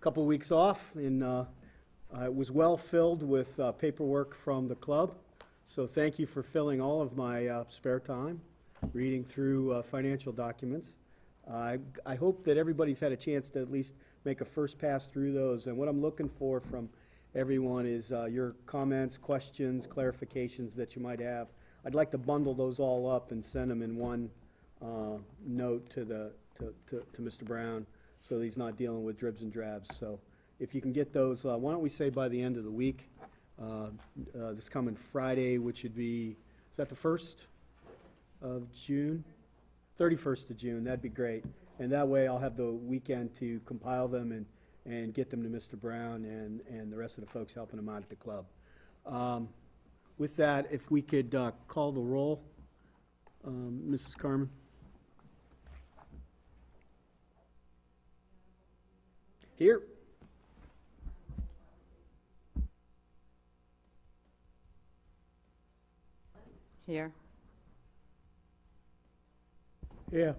couple weeks off, and it was well filled with paperwork from the club. So thank you for filling all of my spare time reading through financial documents. I hope that everybody's had a chance to at least make a first pass through those. And what I'm looking for from everyone is your comments, questions, clarifications that you might have. I'd like to bundle those all up and send them in one note to Mr. Brown, so he's not dealing with dribs and drabs. So if you can get those, why don't we say by the end of the week, this coming Friday, which would be, is that the 1st of June? 31st of June, that'd be great. And that way I'll have the weekend to compile them and get them to Mr. Brown and the rest of the folks helping him out at the club. With that, if we could call the roll, Mrs. Carmen. Here. Here. Yeah.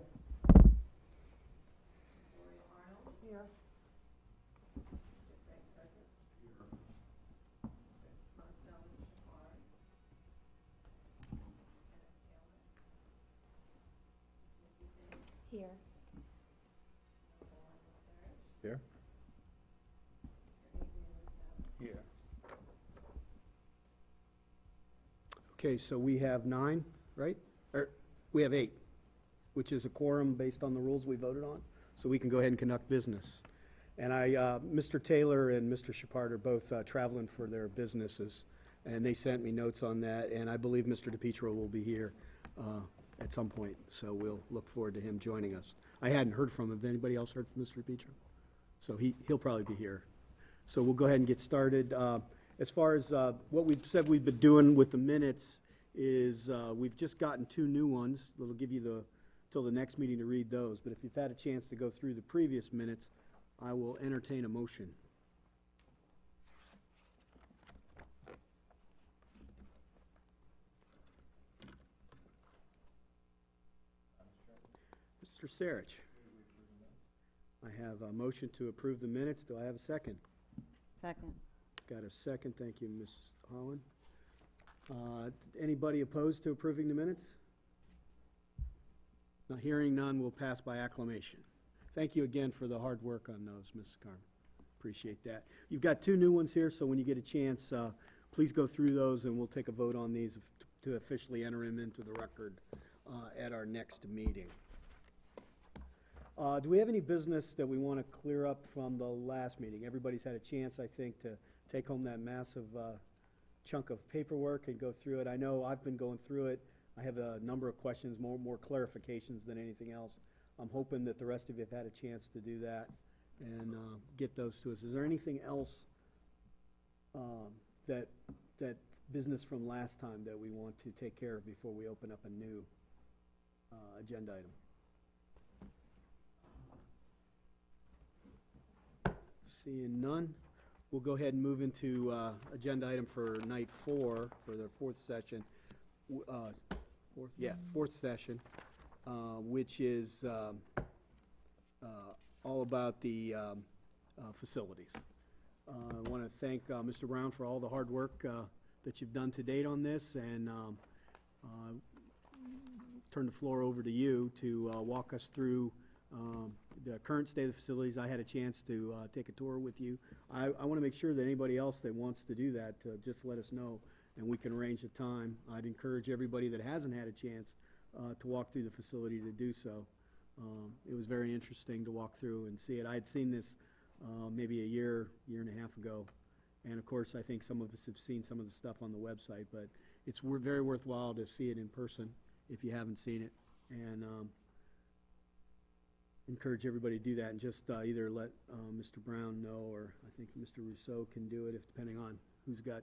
Here. Here. There. Here. Okay, so we have 9, right? Or we have 8, which is a quorum based on the rules we voted on. So we can go ahead and conduct business. And Mr. Taylor and Mr. Shepard are both traveling for their businesses, and they sent me notes on that. And I believe Mr. DePietro will be here at some point, so we'll look forward to him joining us. I hadn't heard from him. Have anybody else heard from Mr. DePietro? So he'll probably be here. So we'll go ahead and get started. As far as what we've said we've been doing with the minutes is we've just gotten 2 new ones. It'll give you till the next meeting to read those. But if you've had a chance to go through the previous minutes, I will entertain a motion. Mr. Sarich. I have a motion to approve the minutes. Do I have a second? Second. Got a second. Thank you, Ms. Holland. Anybody opposed to approving the minutes? Now, hearing none, we'll pass by acclamation. Thank you again for the hard work on those, Mrs. Carmen. Appreciate that. You've got 2 new ones here, so when you get a chance, please go through those, and we'll take a vote on these to officially enter them into the record at our next meeting. Do we have any business that we want to clear up from the last meeting? Everybody's had a chance, I think, to take home that massive chunk of paperwork and go through it. I know I've been going through it. I have a number of questions, more clarifications than anything else. I'm hoping that the rest of you have had a chance to do that and get those to us. Is there anything else that business from last time that we want to take care of before we open up a new agenda item? Seeing none, we'll go ahead and move into agenda item for night 4 for the 4th session. Fourth session, which is all about the facilities. I want to thank Mr. Brown for all the hard work that you've done to date on this, and turn the floor over to you to walk us through the current state of the facilities. I had a chance to take a tour with you. I want to make sure that anybody else that wants to do that, just let us know, and we can arrange a time. I'd encourage everybody that hasn't had a chance to walk through the facility to do so. It was very interesting to walk through and see it. I had seen this maybe a year and a half ago, and of course I think some of us have seen some of the stuff on the website, but it's very worthwhile to see it in person if you haven't seen it, and encourage everybody to do that, and just either let Mr. Brown know, or I think Mr. Rousseau can do it, if depending on who's got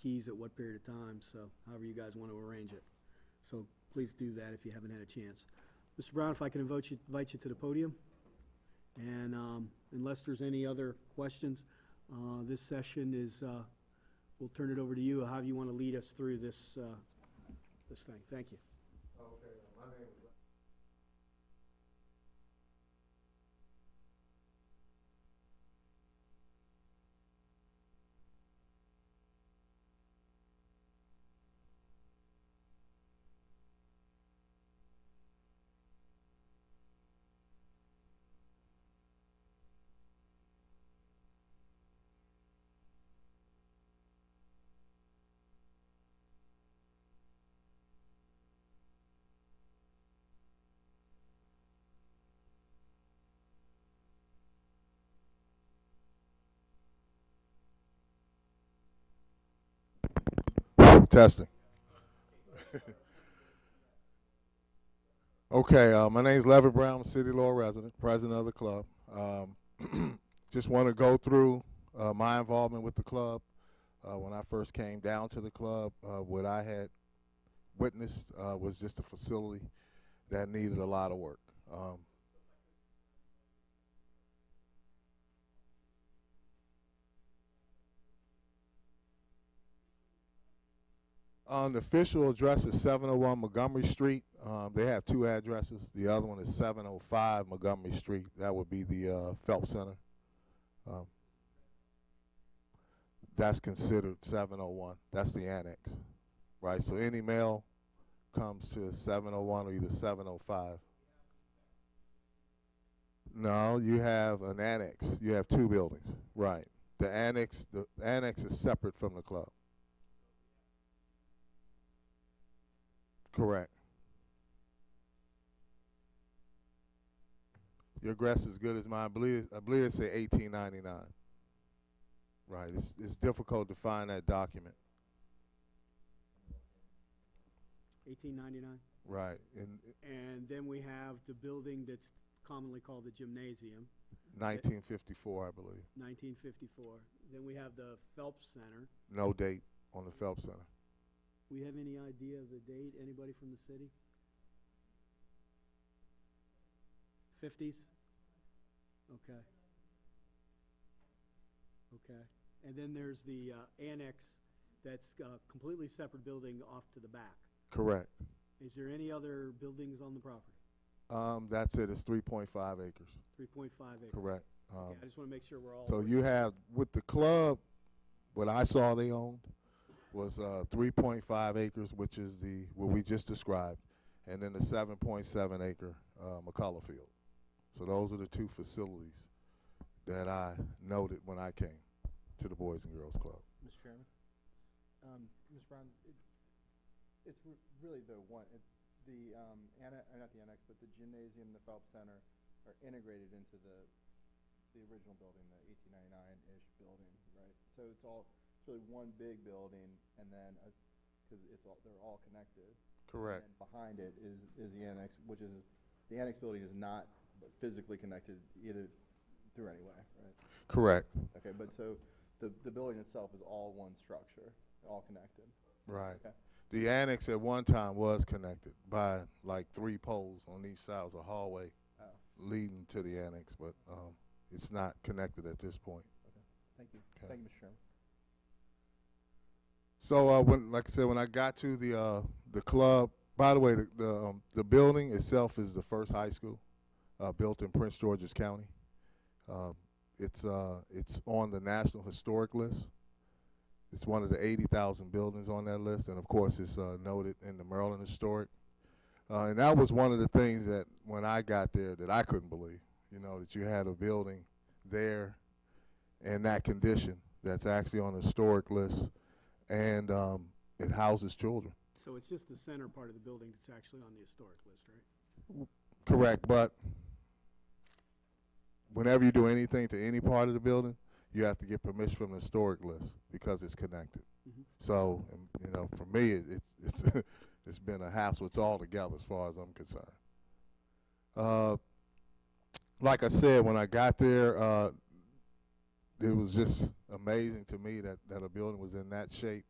keys at what period of time. So however you guys want to arrange it. So please do that if you haven't had a chance. Mr. Brown, if I can invite you to the podium, and unless there's any other questions, this session is we'll turn it over to you. How do you want to lead us through this thing? Thank you. Okay, my name is Testing. Okay, my name's Levin Brown, I'm a City Laurel resident, president of the club. Just want to go through my involvement with the club. When I first came down to the club, what I had witnessed was just a facility that needed a lot of work. The official address is 701 Montgomery Street. They have two addresses. The other one is 705 Montgomery Street. That would be the Phelps Center. That's considered 701. That's the annex, right? So any mail comes to 701 or either 705. No, you have an annex. You have two buildings, right? The annex is separate from the club. Correct. Your guess is as good as mine. I believe it say 1899. Right. It's difficult to find that document. 1899. Right. And then we have the building that's commonly called the gymnasium. 1954, I believe. 1954. Then we have the Phelps Center. No date on the Phelps Center. We have any idea of the date? Anybody from the city? 50s? Okay. Okay. And then there's the annex that's a completely separate building off to the back. Correct. Is there any other buildings on the property? That's it. It's 3.5 acres. 3.5 acres. Correct. Okay, I just want to make sure we're all. So you have, with the club, what I saw they owned was 3.5 acres, which is what we just described, and then the 7.7 acre McCullough Field. So those are the two facilities that I noted when I came to the Boys and Girls Club. Mr. Chairman, Ms. Brown, it's really the one, not the annex, but the gymnasium, the Phelps Center are integrated into the original building, the 1899-ish building, right? So it's really one big building, and then because they're all connected. Correct. And behind it is the annex, which is the annex building is not physically connected either through any way, right? Correct. Okay, but so the building itself is all one structure, all connected. Right. Okay. The annex at one time was connected by like 3 poles on each side. It was a hallway leading to the annex, but it's not connected at this point. Okay. Thank you. Okay. Thank you, Mr. Chairman. So like I said, when I got to the club, by the way, the building itself is the first high school built in Prince George's County. It's on the National Historic List. It's one of the 80,000 buildings on that list, and of course, it's noted in the Maryland Historic. And that was one of the things that when I got there that I couldn't believe. You know, that you had a building there in that condition that's actually on the historic list, and it houses children. So it's just the center part of the building that's actually on the historic list, right? Correct, but whenever you do anything to any part of the building, you have to get permission from the historic list because it's connected. Mm-hmm. So, you know, for me, it's it's been a hassle. It's all together as far as I'm concerned. Like I said, when I got there, it was just amazing to me that a building was in that shape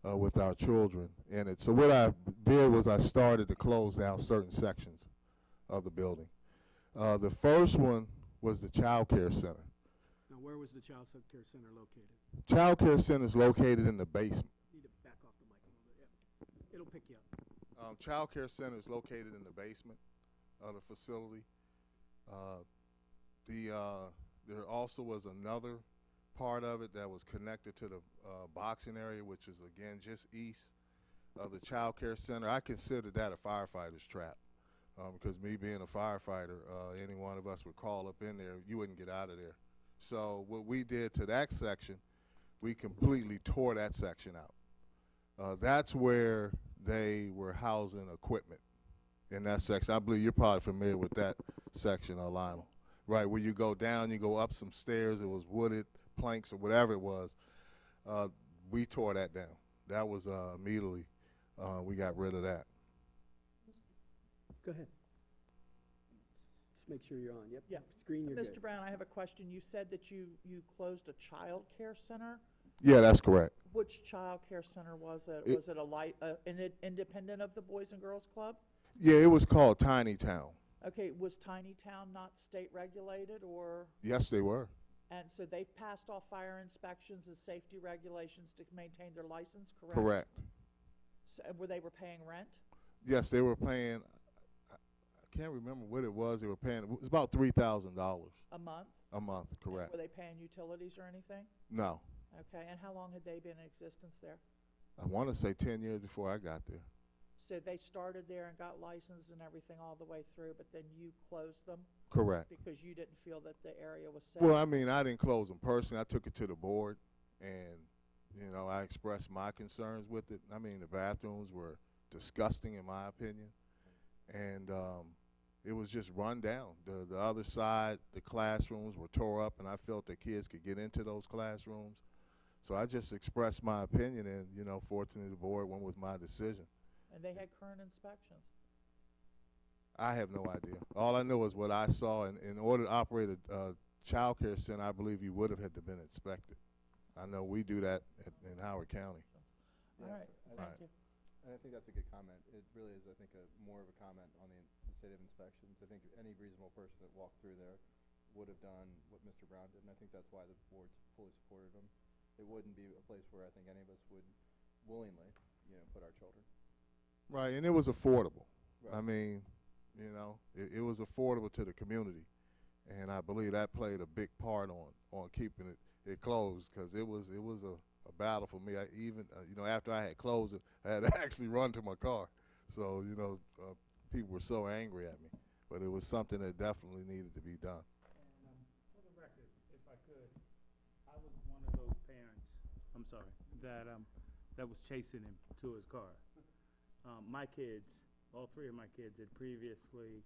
with our children in it. So what I did was I started to close down certain sections of the building. The first one was the Child Care Center. Now, where was the Child Care Center located? Child Care Center is located in the basement. You need to back off the mic a little bit. Yeah. It'll pick you up. Child Care Center is located in the basement of the facility. There also was another part of it that was connected to the boxing area, which is again just east of the Child Care Center. I consider that a firefighter's trap because me being a firefighter, any one of us would crawl up in there, you wouldn't get out of there. So what we did to that section, we completely tore that section out. That's where they were housing equipment in that section. I believe you're probably familiar with that section, Lionel. Right, where you go down, you go up some stairs, it was wooded planks or whatever it was. We tore that down. that was immediately, we got rid of that. Go ahead. Just make sure you're on. Yep. Yeah. Screen, you're good. Mr. Brown, I have a question. You said that you closed a child care center. Yeah, that's correct. Which child care center was it? It- Was it independent of the Boys and Girls Club? Yeah, it was called Tiny Town. Okay, was Tiny Town not state regulated or, Yes, they were. and so they've passed off fire inspections and safety regulations to maintain their license, correct? Correct. So, were they paying rent? Yes, they were paying, I can't remember what it was they were paying. It was about $3,000 A month? a month, And correct. were they paying utilities or anything? No, Okay, and how long had they been in existence there? I want to say 10 years before I got there. So they started there and got licensed and everything all the way through, but then you closed them Correct. because you didn't feel that the area was safe? Well, I mean, I didn't close them personally. I took it to the board, and, you know, I expressed my concerns with it. I mean, the bathrooms were disgusting, in my opinion, and it was just run down. The other side, the classrooms were tore up, and I felt that kids could get into those classrooms. So I just expressed my opinion, and, you know, fortunately, the board went with my decision. And they had current inspections? I have no idea. All I know is what I saw. And in order to operate a child care center, I believe you would have had to been inspected. I know we do that in Howard County. All right, I- thank you. And I think that's a good comment. It really is, I think, more of a comment on the state of inspections. I think any reasonable person that walked through there would have done what Mr. Brown did, and I think that's why the board's fully supported him. It wouldn't be a place where I think any of us would willingly, put our children. Right, and it was affordable. Right. I mean, you know, it was affordable to the community, and I believe that played a big part on keeping it closed, because it was a battle for me. I even after I had closed it, I had to actually run to my car. So people were so angry at me, but it was something that definitely needed to be done. And for the record, if I could, I was one of those parents, I'm sorry, that was chasing him to his car. My kids, all three of my kids had previously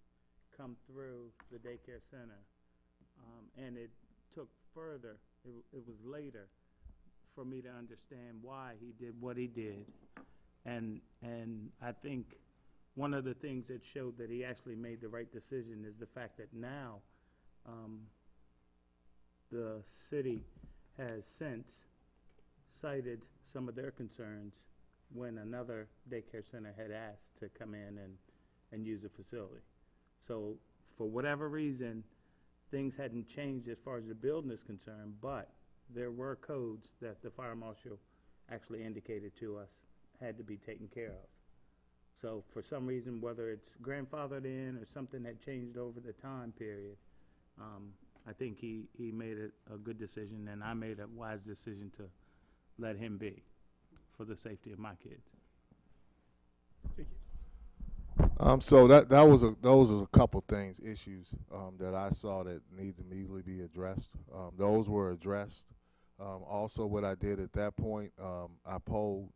come through the daycare center, and it took further, it was later for me to understand why he did what he did. And I think one of the things that showed that he actually made the right decision is the fact that now the city has since cited some of their concerns when another daycare center had asked to come in and use the facility. So for whatever reason, things hadn't changed as far as the building is concerned, but there were codes that the fire marshal actually indicated to us had to be taken care of. So for some reason, whether it's grandfathered in or something had changed over the time period, I think he made a good decision, and I made a wise decision to let him be for the safety of my kids. So those are a couple things, issues that I saw that need to immediately be addressed. Those were addressed. Also, what I did at that point, I polled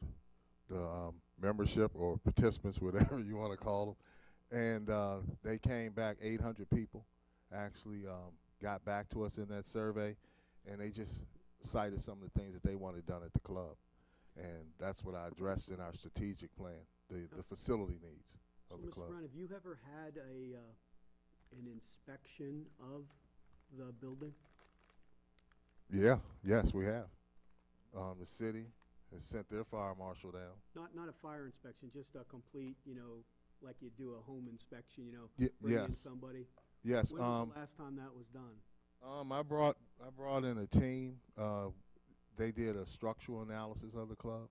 the membership or participants, whatever you want to call them, and they came back. 800 people actually got back to us in that survey, and they just cited some of the things that they wanted done at the club, and that's what I addressed in our strategic plan, the facility needs of the Mr. club. Brown, have you ever had an inspection of the building? Yes, we have. The city has sent their fire marshal down. Not a fire inspection, just a complete, like you do a home inspection, Yes. bring in somebody? Yes. When was the last time that was done? I brought in a team. They did a structural analysis of the club,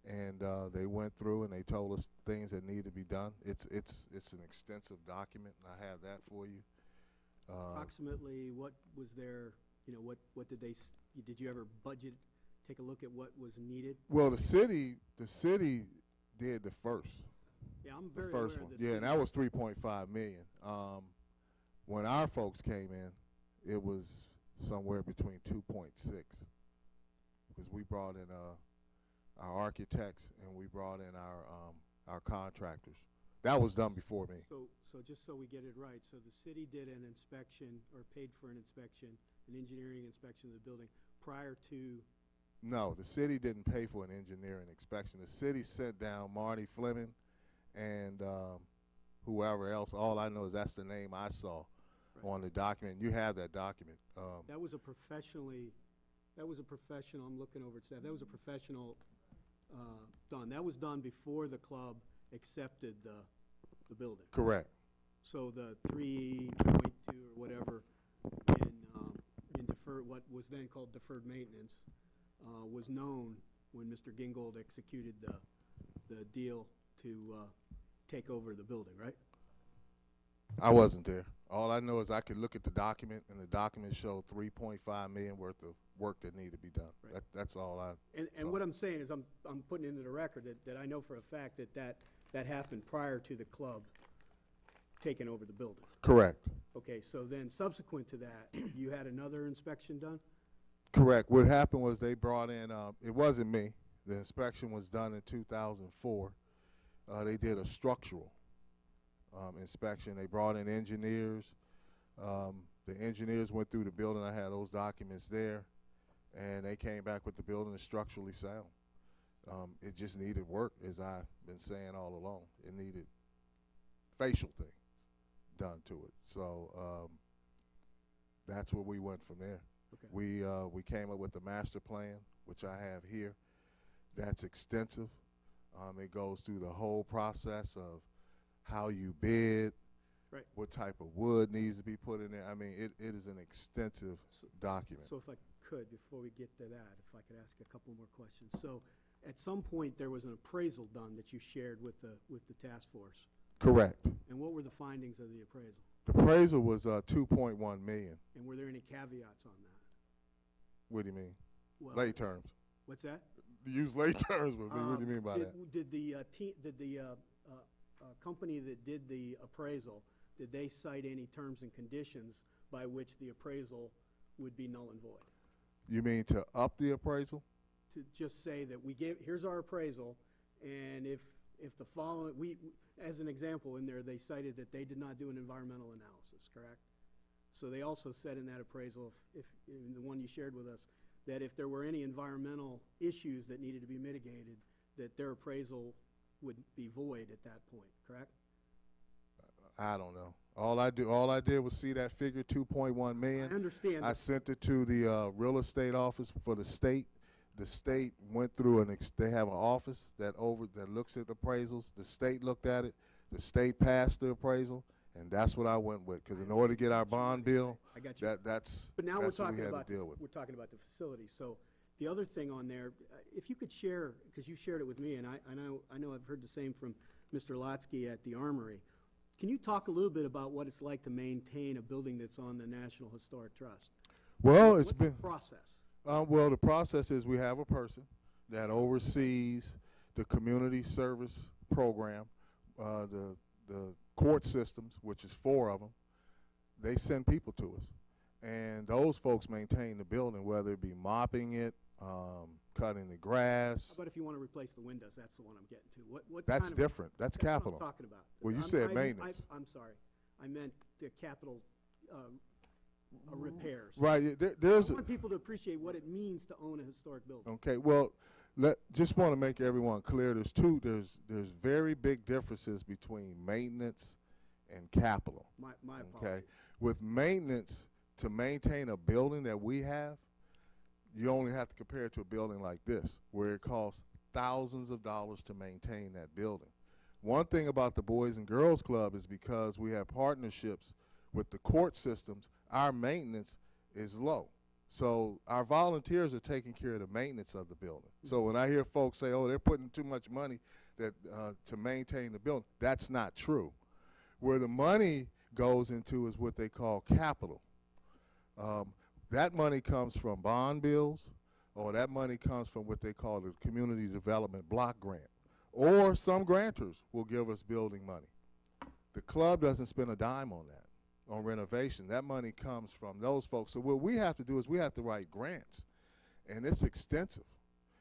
and they went through and they told us things that need to be done. It's an extensive document, and I have that for you. Approximately, what was there, what did they, did you ever budget, take a look at what was needed? Well, the city did the first. Yeah, I'm The very first aware one. of this. Yeah, and that was 3.5 million. When our folks came in, it was somewhere between 2.6, because we brought in our architects and we brought in our contractors. That was done before me. So just so we get it right, so the city did an inspection or paid for an inspection, an engineering inspection of the building prior to No, the city didn't pay for an engineering inspection. The city sent down Marty Fleming and whoever else. All I know is that's the name I saw on the document. You have that document. That was a professional, I'm looking over at staff, that was a professional done. That was done before the club accepted the building. Correct. So the 3.2 or whatever in deferred, what was then called deferred maintenance, was known when Mr. Gingold executed the deal to take over the building, right? I wasn't there. All I know is I could look at the document, and the document showed $3.5 million worth of work that needed to be done. Right. That's all I And saw. what I'm saying is I'm putting into the record that I know for a fact that happened prior to the club taking over the building. Correct. Okay, so then subsequent to that, you had another inspection done? Correct. What happened was they brought in, it wasn't me. The inspection was done in 2004. They did a structural inspection. They brought in engineers. The engineers went through the building. I had those documents there, and they came back with the building is structurally sound. It just needed work, as I've been saying all along. It needed facial things done to it. So that's where we went from there. Okay. We came up with the master plan, which I have here. That's extensive. It goes through the whole process of how you bid, Right. what type of wood needs to be put in there. I mean, it is an extensive document. So if I could, before we get to that, if I could ask a couple more questions. So at some point, there was an appraisal done that you shared with the task force. Correct. And what were the findings of the appraisal? The appraisal was $2.1 million. And were there any caveats on that? What do you mean? Well, Lay terms. What's that? Use lay terms with me. What do you mean by that? Did the company that did the appraisal, did they cite any terms and conditions by which the appraisal would be null and void? You mean to up the appraisal? To just say that here's our appraisal, and if the following, as an example in there, they cited that they did not do an environmental analysis, correct? So they also said in that appraisal, if in the one you shared with us, that if there were any environmental issues that needed to be mitigated, that their appraisal would be void at that point, correct? I don't know. All I did was see that figure, 2.1 million. I understand. I sent it to the real estate office for the state. The state went through they have an office that looks at appraisals. The state looked at it. The state passed the appraisal, and that's what I went with. Because in order to get our bond bill, I got you. that's But now what we're we talking had about to deal with. we're talking about the facility. So the other thing on there, if you could share, because you shared it with me, and I know I've heard the same from Mr. Lotsky at the Armory. Can you talk a little bit about what it's like to maintain a building that's on the National Historic Trust? Well, What's the process? Well, the process is we have a person that oversees the community service program, the court systems, which is 4 of them. They send people to us, and those folks maintain the building, whether it be mopping it, cutting the grass. How about if you want to replace the windows? That's the one I'm getting to. What That's kind of, different. That's what capital. I'm talking about. Well, you said maintenance. I'm sorry. I meant the capital repairs. Right. I There's want people to appreciate what it means to own a historic building. okay. Well, just want to make everyone clear. There's very big differences between maintenance and capital. My apologies. Okay. With maintenance, to maintain a building that we have, you only have to compare it to a building like this, where it costs thousands of dollars to maintain that building. One thing about the Boys and Girls Club is because we have partnerships with the court systems, our maintenance is low. So our volunteers are taking care of the maintenance of the building. So when I hear folks say, oh, they're putting too much money to maintain the building, that's not true. Where the money goes into is what they call capital. That money comes from bond bills, or that money comes from what they call the Community Development Block Grant. Or some grantors will give us building money. The club doesn't spend a dime on that, on renovation. That money comes from those folks. So what we have to do is we have to write grants, and it's extensive.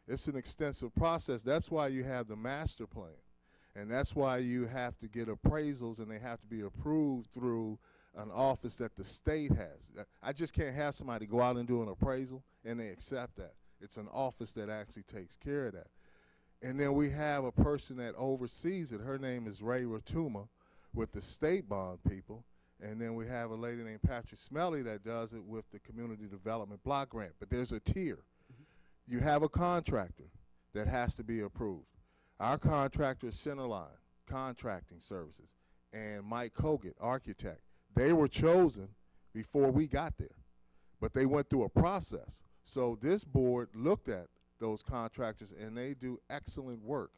It's an extensive process. That's why you have the master plan, and that's why you have to get appraisals, and they have to be approved through an office that the state has. I just can't have somebody go out and do an appraisal and they accept that. It's an office that actually takes care of that. And then we have a person that oversees it. Her name is Ray Ratuma with the state bond people. And then we have a lady named Patrick Smelly that does it with the Community Development Block Grant. But there's a tier. You have a contractor that has to be approved. Our contractor is Centerline Contracting Services and Mike Hogan, architect. They were chosen before we got there, but they went through a process. So this board looked at those contractors, and they do excellent work,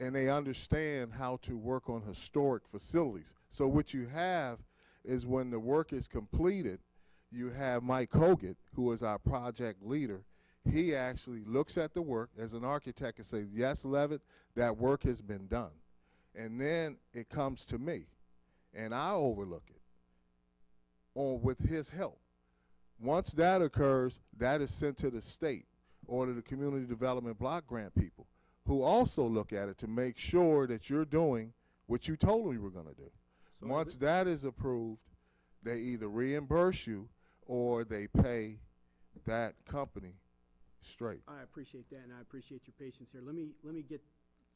and they understand how to work on historic facilities. So what you have is when the work is completed, you have Mike Hogan, who is our project leader. He actually looks at the work as an architect and says, yes, Levitt, that work has been done. And then it comes to me, and I overlook it with his help. Once that occurs, that is sent to the state or to the Community Development Block Grant people, who also look at it to make sure that you're doing what you told them you were going to do. So Once that is approved, they either reimburse you or they pay that company straight. I appreciate that, and I appreciate your patience here. Let me get,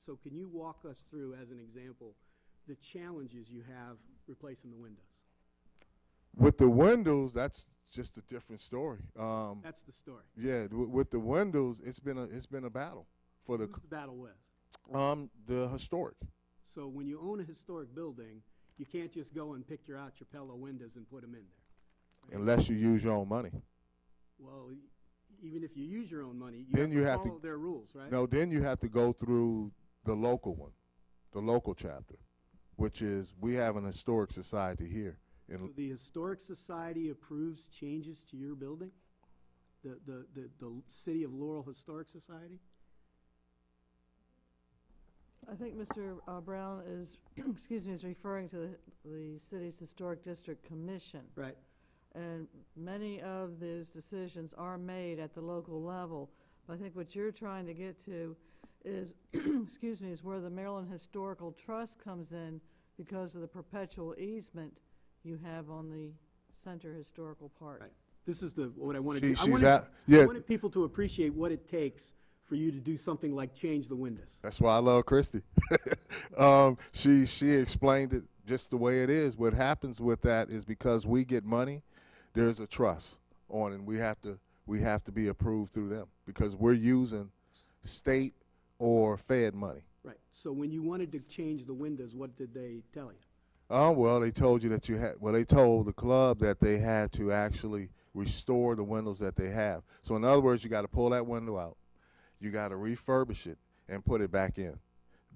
so can you walk us through, as an example, the challenges you have replacing the windows? With the windows, that's just a different story. That's the story. Yeah, with the windows, it's been a battle for Who's the battle with? the historic. So when you own a historic building, you can't just go and pick out your Pella windows and put them in there. Unless you use your own money. Well, even if you use your own money, Then you have to follow their rules, right? No, then you have to go through the local one, the local chapter, which is we have an historic society here. So the Historic Society approves changes to your building? The City of Laurel Historic Society? I think Mr. Brown is, excuse me, is referring to the city's Historic District Commission. Right. And many of those decisions are made at the local level. I think what you're trying to get to is, excuse me, is where the Maryland Historical Trust comes in because of the perpetual easement you have on the center historical part. Right. This is what I wanted She- to. she's at- yeah. I wanted people to appreciate what it takes for you to do something like change the windows. That's why I love Christy. She explained it just the way it is. What happens with that is because we get money, there's a trust on it, and we have to be approved through them because we're using state or Fed money. Right. So when you wanted to change the windows, what did they tell you? Oh, well, they told you that they told the club that they had to actually restore the windows that they have. So in other words, you got to pull that window out. You got to refurbish it and put it back in.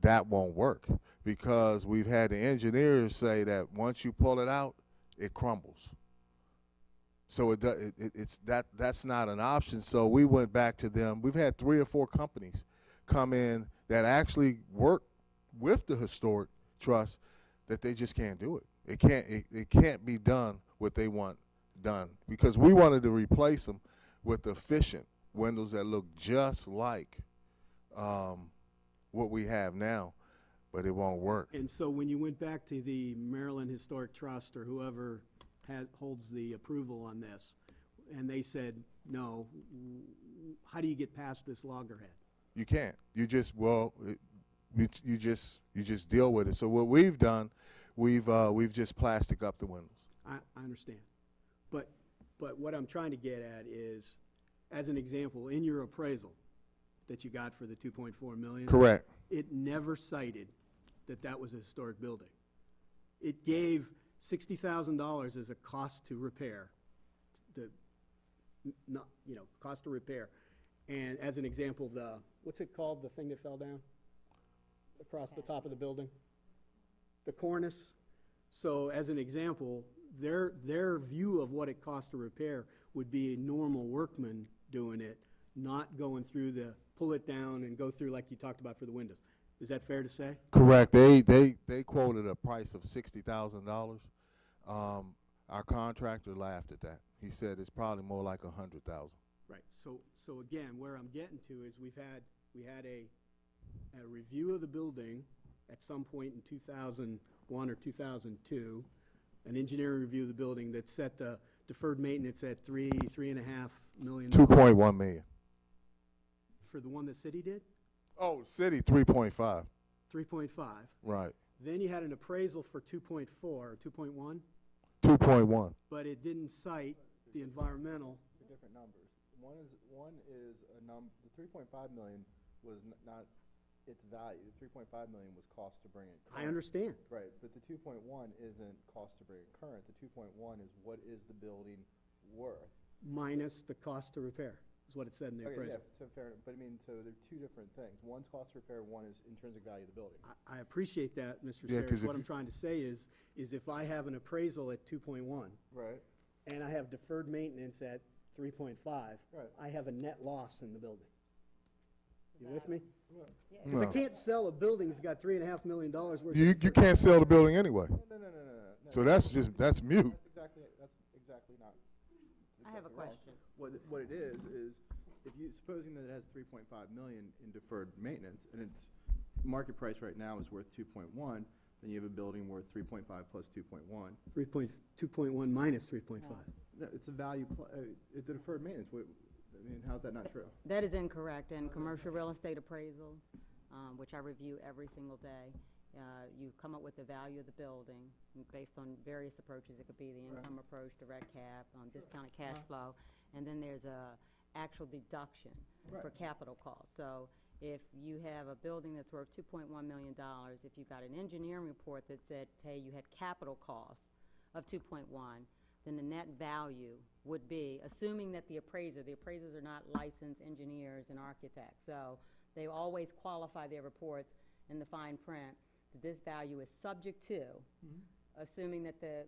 That won't work because we've had the engineers say that once you pull it out, it crumbles. So that's not an option. So we went back to them. We've had 3 or 4 companies come in that actually work with the Historic Trust that they just can't do it. It can't be done what they want done because we wanted to replace them with efficient windows that look just like what we have now, but it won't work. And so when you went back to the Maryland Historic Trust or whoever holds the approval on this, and they said, no, how do you get past this loggerhead? You can't. You just you just deal with it. So what we've done, we've just plastic up the windows. I understand. But what I'm trying to get at is, as an example, in your appraisal that you got for the $2.4 million, Correct. it never cited that was a historic building. It gave $60,000 as a cost to repair, cost to repair. And as an example, what's it called, the thing that fell down across the top of the building? The cornice. So as an example, their view of what it costs to repair would be a normal workman doing it, not going through pull it down and go through like you talked about for the windows. Is that fair to say? Correct. They quoted a price of $60,000. Our contractor laughed at that. He said it's probably more like $100,000. Right. So again, where I'm getting to is we had a review of the building at some point in 2001 or 2002, an engineering review of the building that set the deferred maintenance at $3.5 million. 2.1 million. for the one the city did, Oh, city 3.5. 3.5. Right. Then you had an appraisal for 2.4 or 2.1, 2.1. but it didn't cite the environmental. They're different numbers. One is a the 3.5 million was not its value. The 3.5 million was cost to bring it current. I understand. Right, but the 2.1 isn't cost to bring it current. The 2.1 is what is the building worth? Minus the cost to repair, is what it said in the Okay, appraisal. yeah, so fair enough. But I mean, so they're two different things. One's cost to repair, one is intrinsic value of the building. I appreciate that, Mr. Yeah, 'cause Sayers. if What I'm you- trying to say is if I have an appraisal at 2.1 Right. and I have deferred maintenance at 3.5, Right. I have a net loss in the building. You with me? Well, Because I No. can't sell a building that's got $3.5 million worth of. You can't sell the building anyway. no. So that's mute. That's exactly not. I have a exactly wrong. question. What it is if you, supposing that it has 3.5 million in deferred maintenance, and its market price right now is worth 2.1, then you have a building worth 3.5 plus 2.1. 2.1 minus 3.5. No, it's a value, the deferred maintenance, I mean, how's that not true? That is incorrect. In commercial real estate appraisals, which I review every single day, you come up with the value of the building based on various approaches. It could be the income approach, direct cap, discounted cash flow, and then there's a actual deduction for capital costs. So if you have a building that's worth $2.1 million, if you got an engineering report that said, hey, you had capital costs of 2.1, then the net value would be, assuming that the appraisers are not licensed engineers and architects, so they always qualify their reports in the fine print, that this value is subject to, assuming that the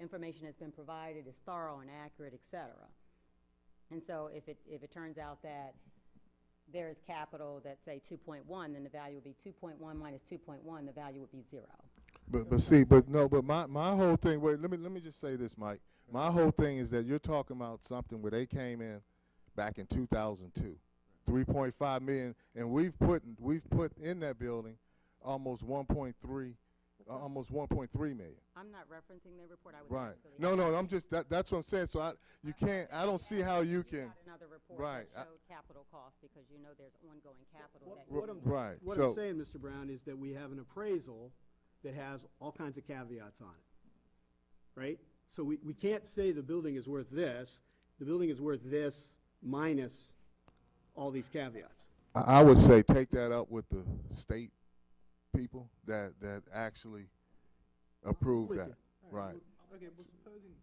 information has been provided is thorough and accurate, et cetera. And so if it turns out that there is capital that say 2.1, then the value would be 2.1 minus 2.1, the value would be 0. But my whole thing. Wait, let me just say this, Mike. My whole thing is that you're talking about something where they came in back in 2002, 3.5 million, and we've put in that building almost 1.3 million. I'm not referencing their report. I was Right. actually No. I'm just that's what I'm saying. So I don't see how you can. got another report Right. that showed capital costs because you know there's ongoing capital that What I'm, Right. what So- I'm saying, Mr. Brown, is that we have an appraisal that has all kinds of caveats on it, right? So we can't say the building is worth this. The building is worth this minus all these caveats. I would say take that up with the state people that actually approve With that. you. Right. Okay, well,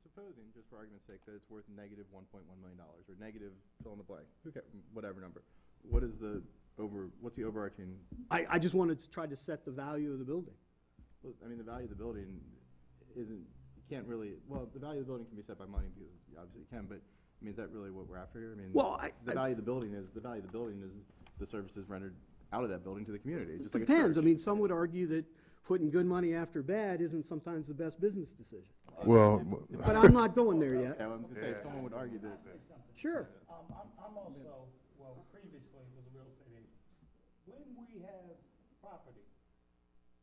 supposing, just for argument's sake, that it's worth negative $1.1 million, or negative fill in the blank, whatever number. What's the overarching? I just wanted to try to set the value of the building. Well, I mean, the value of the building the value of the building can be set by money, because you obviously can, but, I mean, is that really what we're after here? I mean, Well, the value of the building is the services rendered out of that building to the community, It just like a depends. I church. mean, some would argue that putting good money after bad isn't sometimes the best business decision. Well, But I'm not going there yet. Yeah, I'm just saying, someone would argue that. Sure. I'm also, previously was a real estate agent. When we have property,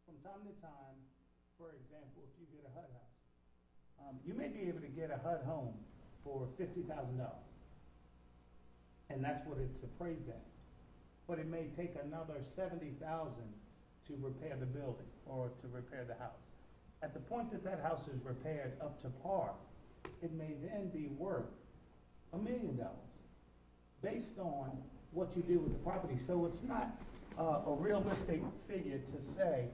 from time to time, for example, if you get a HUD house, you may be able to get a HUD home for $50,000. And that's what it's appraised at. But it may take another $70,000 to repair the building or to repair the house. At the point that that house is repaired up to par, it may then be worth $1 million based on what you do with the property. So it's not a realistic figure to say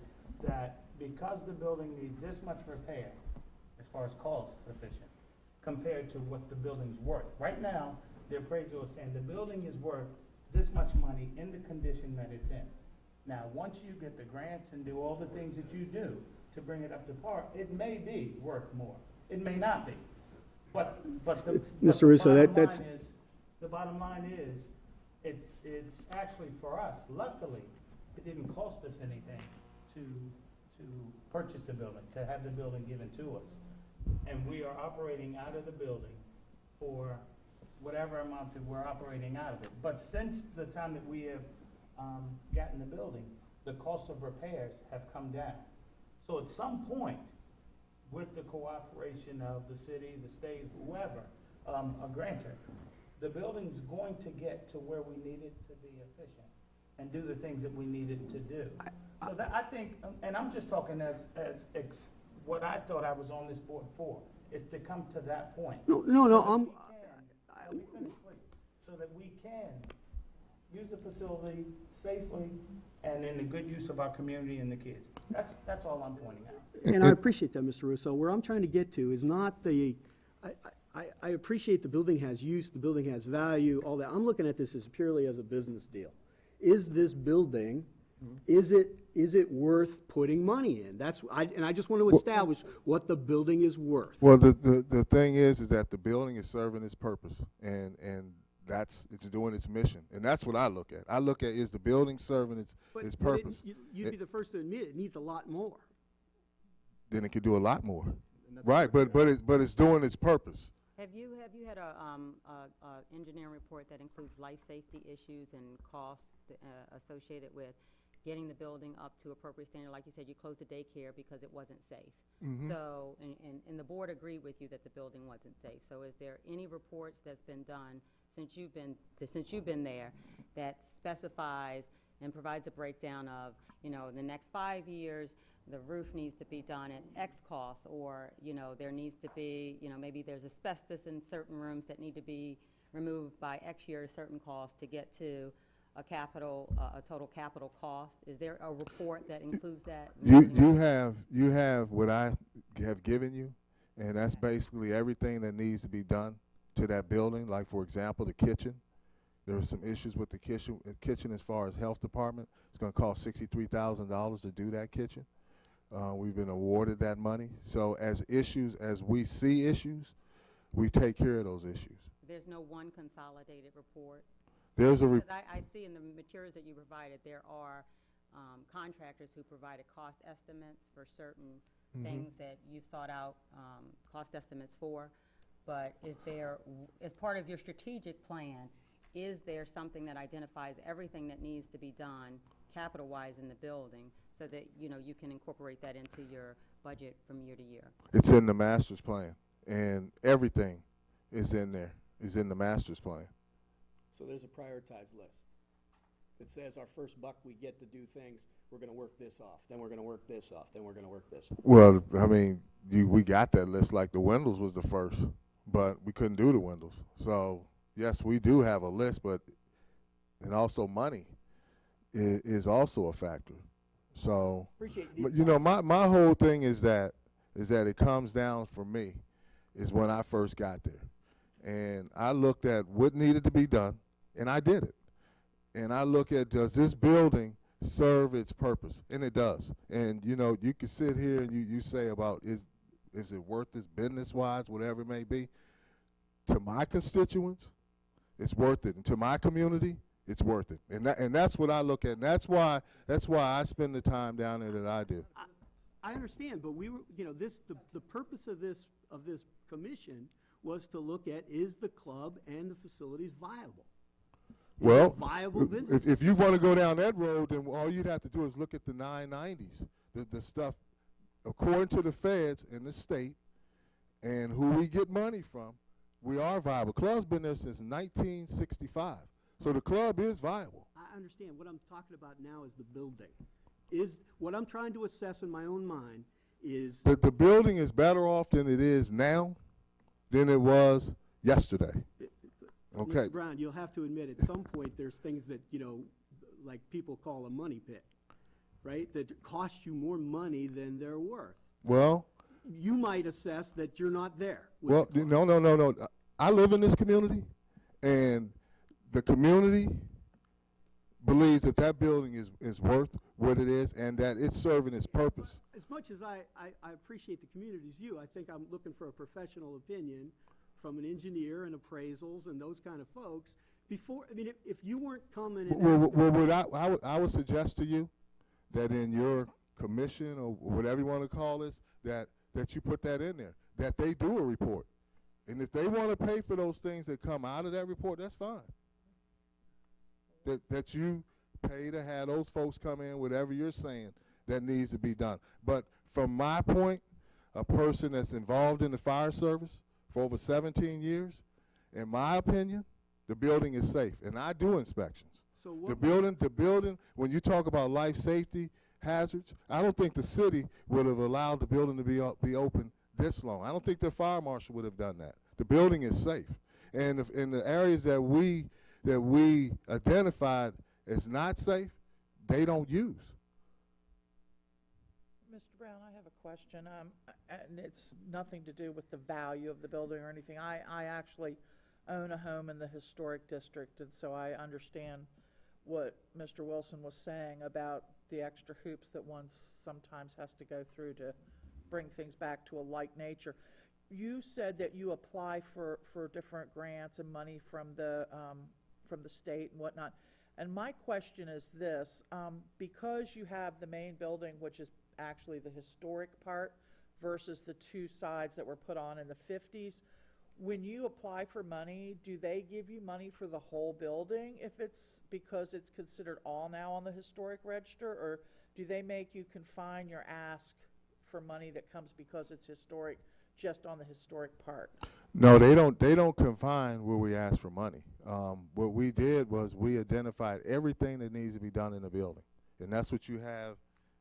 that because the building needs this much repair, as far as cost efficient, compared to what the building's worth. Right now, the appraiser is saying the building is worth this much money in the condition that it's in. Now, once you get the grants and do all the things that you do to bring it up to par, it may be worth more. It may not be. But Mr. Russo, the bottom line is, it's actually for us, luckily, it didn't cost us anything to purchase the building, to have the building given to us. And we are operating out of the building for whatever amount that we're operating out of it. But since the time that we have gotten the building, the cost of repairs have come down. So at some point, with the cooperation of the city, the state, whoever, a grantor, the building's going to get to where we need it to be efficient and do the things that we need it to do. So that, I think, and I'm just talking as what I thought I was on this board for, is to come to that point. No, Let me finish, please. So that we can use the facility safely and in the good use of our community and the kids. That's all I'm pointing out. and I appreciate that, Mr. Russo. Where I'm trying to get to is not I appreciate the building has use, the building has value, all that. I'm looking at this as purely as a business deal. Is this building, is it worth putting money in? And I just want to establish what the building is worth. Well, the thing is that the building is serving its purpose, and it's doing its mission, and that's what I look at. I look at, is the building serving its purpose? You'd be the first to admit it needs a lot more. Then it could do a lot more, right? But it's doing its purpose. Have you had a engineering report that includes life safety issues and costs associated with getting the building up to appropriate standard? Like you said, you closed the daycare because it wasn't safe. So, and the board agreed with you that the building wasn't safe. So is there any reports that's been done since you've been there that specifies and provides a breakdown of, in the next 5 years, the roof needs to be done at X cost, or, there needs to be, maybe there's asbestos in certain rooms that need to be removed by X year, a certain cost to get to a total capital cost? Is there a report that includes that? You have what I have given you, and that's basically everything that needs to be done to that building. Like, for example, the kitchen. There are some issues with the kitchen as far as health department. It's going to cost $63,000 to do that kitchen. We've been awarded that money. So as we see issues, we take care of those issues. There's no one consolidated report? There's a I see in the materials that you provided, there are contractors who provided cost estimates for certain things that you've sought out cost estimates for. But is there, as part of your strategic plan, is there something that identifies everything that needs to be done capital-wise in the building so that, you can incorporate that into your budget from year to year? It's in the master's plan, and everything is in there, is in the master's plan. So there's a prioritized list that says our first buck we get to do things, we're going to work this off, then we're going to work this off, then we're going to work this off. Well, I mean, we got that list. Like the windows was the first, but we couldn't do the windows. So yes, we do have a list, and also money is also a factor. So, but, my whole thing is that it comes down for me is when I first got there, and I looked at what needed to be done, and I did it. And I look at, does this building serve its purpose? And it does. And you can sit here and you say about is it worth this business-wise, whatever it may be. To my constituents, it's worth it, and to my community, it's worth it. And that's what I look at. And that's why I spend the time down there that I do. I understand, but we were, the purpose of this commission was to look at, is the club and the facilities viable? Well, viable business. If you want to go down that road, then all you'd have to do is look at the 990s, the stuff according to the feds and the state, and who we get money from. We are viable. Club's been there since 1965, so the club is viable. I understand. What I'm talking about now is the building. What I'm trying to assess in my own mind is the building is better off than it is now than it was yesterday. Okay. Mr. Brown, you'll have to admit at some point there's things that, like people call a money pit, right? That cost you more money than they're worth. Well, you might assess that you're not there. Well, no. I live in this community, and the community believes that building is worth what it is and that it's serving its purpose. As much as I appreciate the community's view, I think I'm looking for a professional opinion from an engineer and appraisals and those kind of folks before. I mean, if you weren't coming and what I would suggest to you that in your commission or whatever you want to call this, that you put that in there, that they do a report. And if they want to pay for those things that come out of that report, that's fine. That you pay to have those folks come in, whatever you're saying that needs to be done. But from my point, a person that's involved in the fire service for over 17 years, in my opinion, the building is safe, and I do inspections. So The what, building, when you talk about life safety hazards, I don't think the city would have allowed the building to be open this long. I don't think the fire marshal would have done that. The building is safe. And if in the areas that we identified as not safe, they don't use. Mr. Brown, I have a question, and it's nothing to do with the value of the building or anything. I actually own a home in the historic district, and so I understand what Mr. Wilson was saying about the extra hoops that one sometimes has to go through to bring things back to a like nature. You said that you apply for different grants and money from the state and whatnot. And my question is this, because you have the main building, which is actually the historic part, versus the two sides that were put on in the 50s, when you apply for money, do they give you money for the whole building if it's because it's considered all now on the historic register, or do they make you confine your ask for money that comes because it's historic just on the historic part? No, they don't confine where we ask for money. What we did was we identified everything that needs to be done in the building, and that's what you have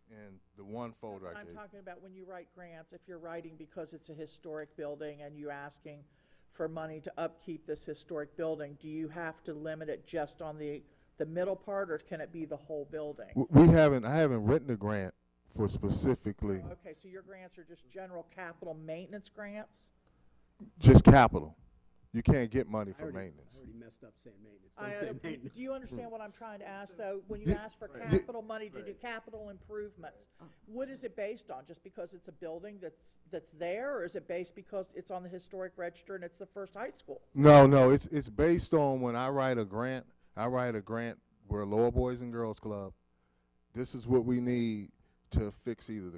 in the one folder I I'm gave. talking about when you write grants, if you're writing because it's a historic building and you're asking for money to upkeep this historic building, do you have to limit it just on the middle part, or can it be the whole building? I haven't written a grant for specifically Okay, so your grants are just general capital maintenance grants? just capital. You can't get money I for already maintenance. messed up saying maintenance. Don't say maintenance. Do you understand what I'm trying to ask, though? When you Yeah, ask for yeah. capital money to do capital improvements, what is it based on? Just because it's a building that's there, or is it based because it's on the historic register and it's the first high school? No, it's based on when I write a grant. We're a Laurel Boys and Girls Club. This is what we need to fix either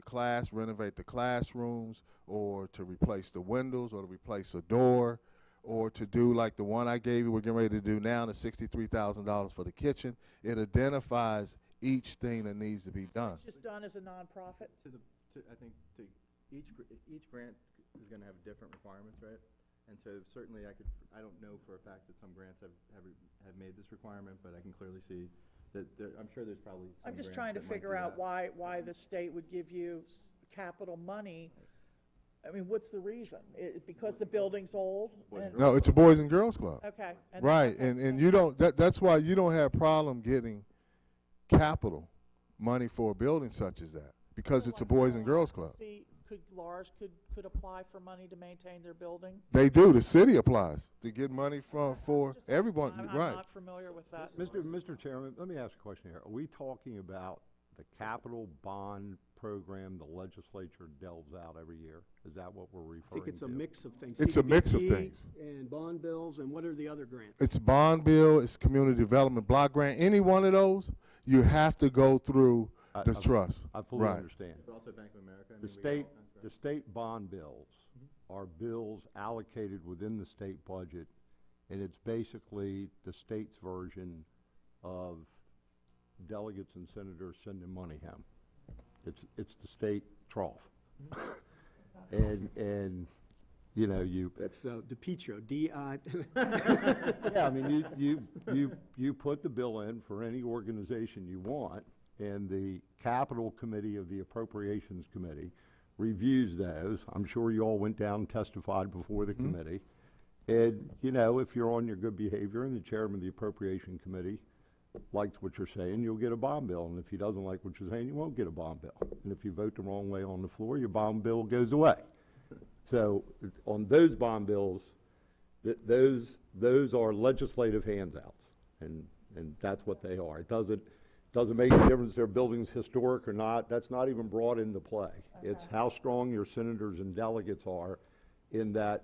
renovate the classrooms, or to replace the windows, or to replace a door, or to do like the one I gave you, we're getting ready to do now, the $63,000 for the kitchen. It identifies each thing that needs to be done. It's just done as a nonprofit? I think each grant is gonna have different requirements, right? And so certainly I don't know for a fact that some grants have made this requirement, but I can clearly see that I'm sure there's probably some I'm just grants trying to that might figure do out that. why the state would give you capital money. I mean, what's the reason? Because the building's old? And- No, it's a Boys and Girls Club. Okay. Right, and you don't, that's why you don't have problem getting capital money for a building such as that, because it's a Boys and Girls Club. See, Lars could apply for money to maintain their building? They do, the city applies to get money for everyone, I'm right. not familiar with that. Mr. Chairman, let me ask a question here. Are we talking about the capital bond program the legislature delves out every year? Is that what we're I referring think to? it's a mix of things. It's a mix of CDBG things. And bond bills, and what are the other grants? It's bond bill, it's community development block grant, any one of those, you have to go through the trust. I fully Right. understand. But also Bank of America. I The mean, we have all state, kinds of the grants. state bond bills are bills allocated within the state budget, and it's basically the state's version of delegates and senators sending money home. It's the state trough. And, you know, That's DePietro, D-I. yeah, I mean, you put the bill in for any organization you want, and the capital committee of the appropriations committee reviews those. I'm sure you all went down and testified before the committee. And, you know, if you're on your good behavior and the chairman of the appropriation committee likes what you're saying, you'll get a bond bill. And if he doesn't like what you're saying, you won't get a bond bill. And if you vote the wrong way on the floor, your bond bill goes away. So on those bond bills, those are legislative handouts, and that's what they are. It doesn't make any difference if their building's historic or not. That's not even brought into play. It's how strong your senators and delegates are in that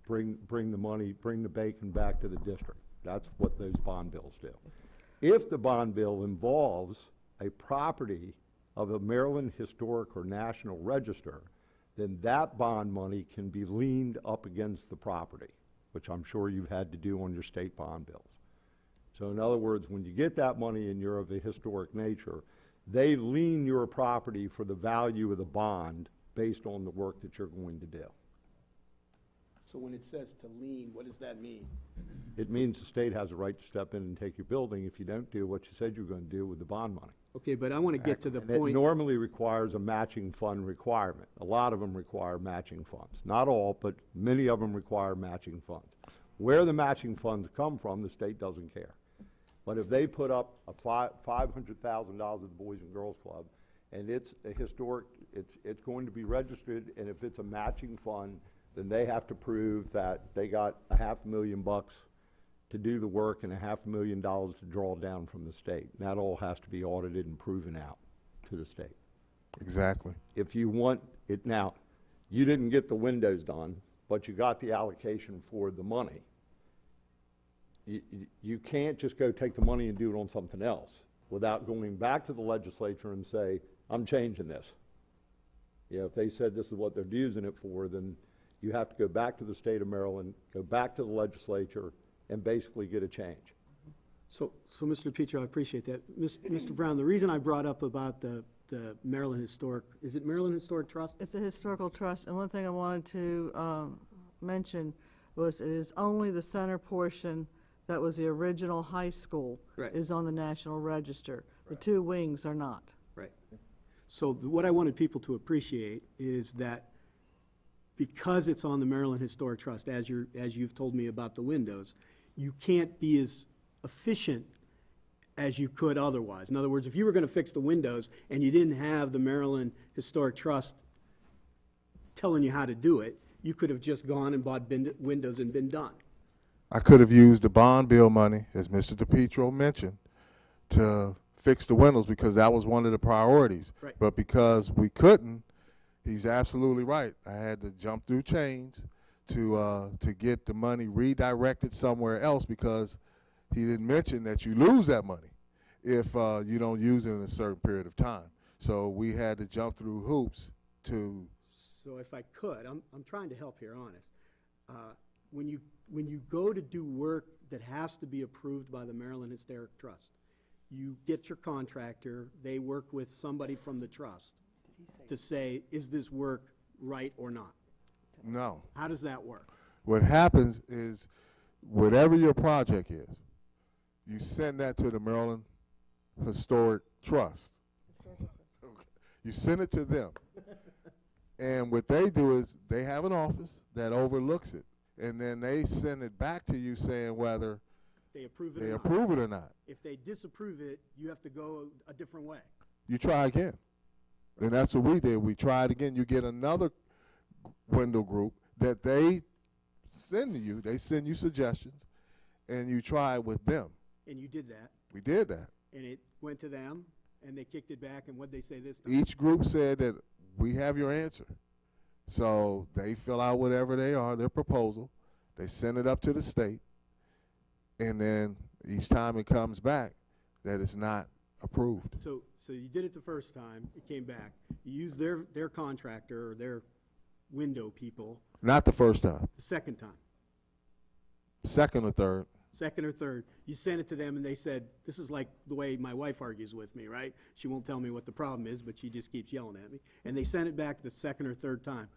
bring the money, bring the bacon back to the district. That's what those bond bills do. If the bond bill involves a property of a Maryland Historic or National Register, then that bond money can be leaned up against the property, which I'm sure you've had to do on your state bond bills. So in other words, when you get that money and you're of a historic nature, they lien your property for the value of the bond based on the work that you're going to do. So when it says to lien, what does that mean? It means the state has a right to step in and take your building if you don't do what you said you're gonna do with the bond money. Okay, but I want to get to the And it point. normally requires a matching fund requirement. A lot of them require matching funds. Not all, but many of them require matching funds. Where the matching funds come from, the state doesn't care. But if they put up a $500,000 at the Boys and Girls Club, and it's a historic, it's going to be registered, and if it's a matching fund, then they have to prove that they got $500,000 to do the work and $500,000 to draw down from the state. And that all has to be audited and proven out to the state. Exactly. If you want it now, you didn't get the windows done, but you got the allocation for the money. You can't just go take the money and do it on something else without going back to the legislature and say, I'm changing this. You know, if they said this is what they're using it for, then you have to go back to the state of Maryland, go back to the legislature, and basically get a change. So Mr. DePietro, I appreciate that. Mr. Brown, the reason I brought up about the Maryland Historic, is it Maryland Historic Trust? It's a historical trust, and one thing I wanted to mention was it is only the center portion that was the original high school Right. is on the National Register. The two wings are not. Right. So what I wanted people to appreciate is that because it's on the Maryland Historic Trust, as you've told me about the windows, you can't be as efficient as you could otherwise. In other words, if you were going to fix the windows and you didn't have the Maryland Historic Trust telling you how to do it, you could have just gone and bought windows and been done. I could have used the bond bill money, as Mr. DePietro mentioned, to fix the windows because that was one of the priorities. Right. But because we couldn't, he's absolutely right. I had to jump through chains to get the money redirected somewhere else because he didn't mention that you lose that money if you don't use it in a certain period of time. So we had to jump through hoops to. So if I could, I'm trying to help here, honest. When you go to do work that has to be approved by the Maryland Historic Trust, you get your contractor, they work with somebody from the trust to say, is this work right or not? No. How does that work? What happens is, whatever your project is, you send that to the Maryland Historic Trust. You send it to them. And what they do is they have an office that overlooks it. And then they send it back to you saying whether They approve it they or not? approve it or not. If they disapprove it, you have to go a different way. You try again. And that's what we did. We tried again. You get another window group that they send to you. They send you suggestions, and you try it with them. And you did that, We did that. and it went to them, and they kicked it back, and what'd they say this time? Each group said that we have your answer. So they fill out whatever they are, their proposal. They send it up to the state, and then each time it comes back that it's not approved. So you did it the first time, it came back. You used their contractor or their window people Not the first time. the second time. Second or third. Second or third, you sent it to them and they said, this is like the way my wife argues with me, right? She won't tell me what the problem is, but she just keeps yelling at me. And they sent it back the second or third time.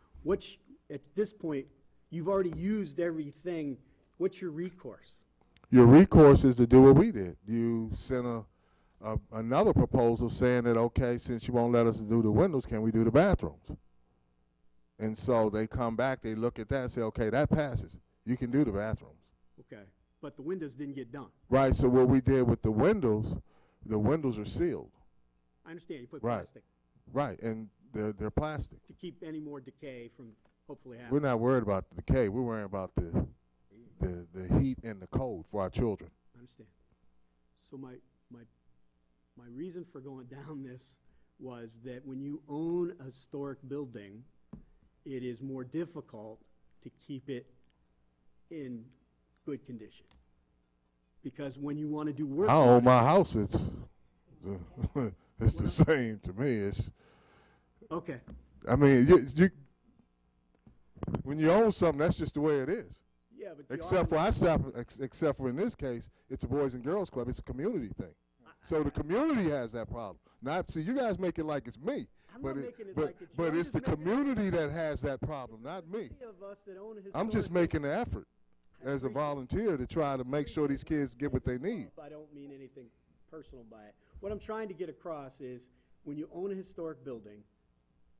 At this point, you've already used everything. What's your recourse? Your recourse is to do what we did. You send another proposal saying that, okay, since you won't let us do the windows, can we do the bathrooms? And so they come back, they look at that and say, okay, that passes. You can do the bathrooms. Okay, but the windows didn't get done. Right, so what we did with the windows are sealed. I understand, you put Right. plastic Right, and they're plastic. to keep any more decay from hopefully We're happening. not worried about the decay. We're worried about the heat and the cold for our children. I understand. So my reason for going down this was that when you own a historic building, it is more difficult to keep it in good condition. Because when you want to do work. I on own it- my house. It's the same to me. It's. Okay, I mean, you when you own something, that's just the way it is. yeah, but you Except for in this case, it's a Boys and Girls Club. It's a community thing. So the community has that problem. Not, see, you guys make it like it's me. I'm But not it- making it but- like it's you. But I'm it's just the making it- community that has that problem, not me. Many of us that own a I'm just historic making the effort I as a appreciate it. volunteer to try to make sure these kids get what they need. I don't mean anything personal by it. What I'm trying to get across is, when you own a historic building,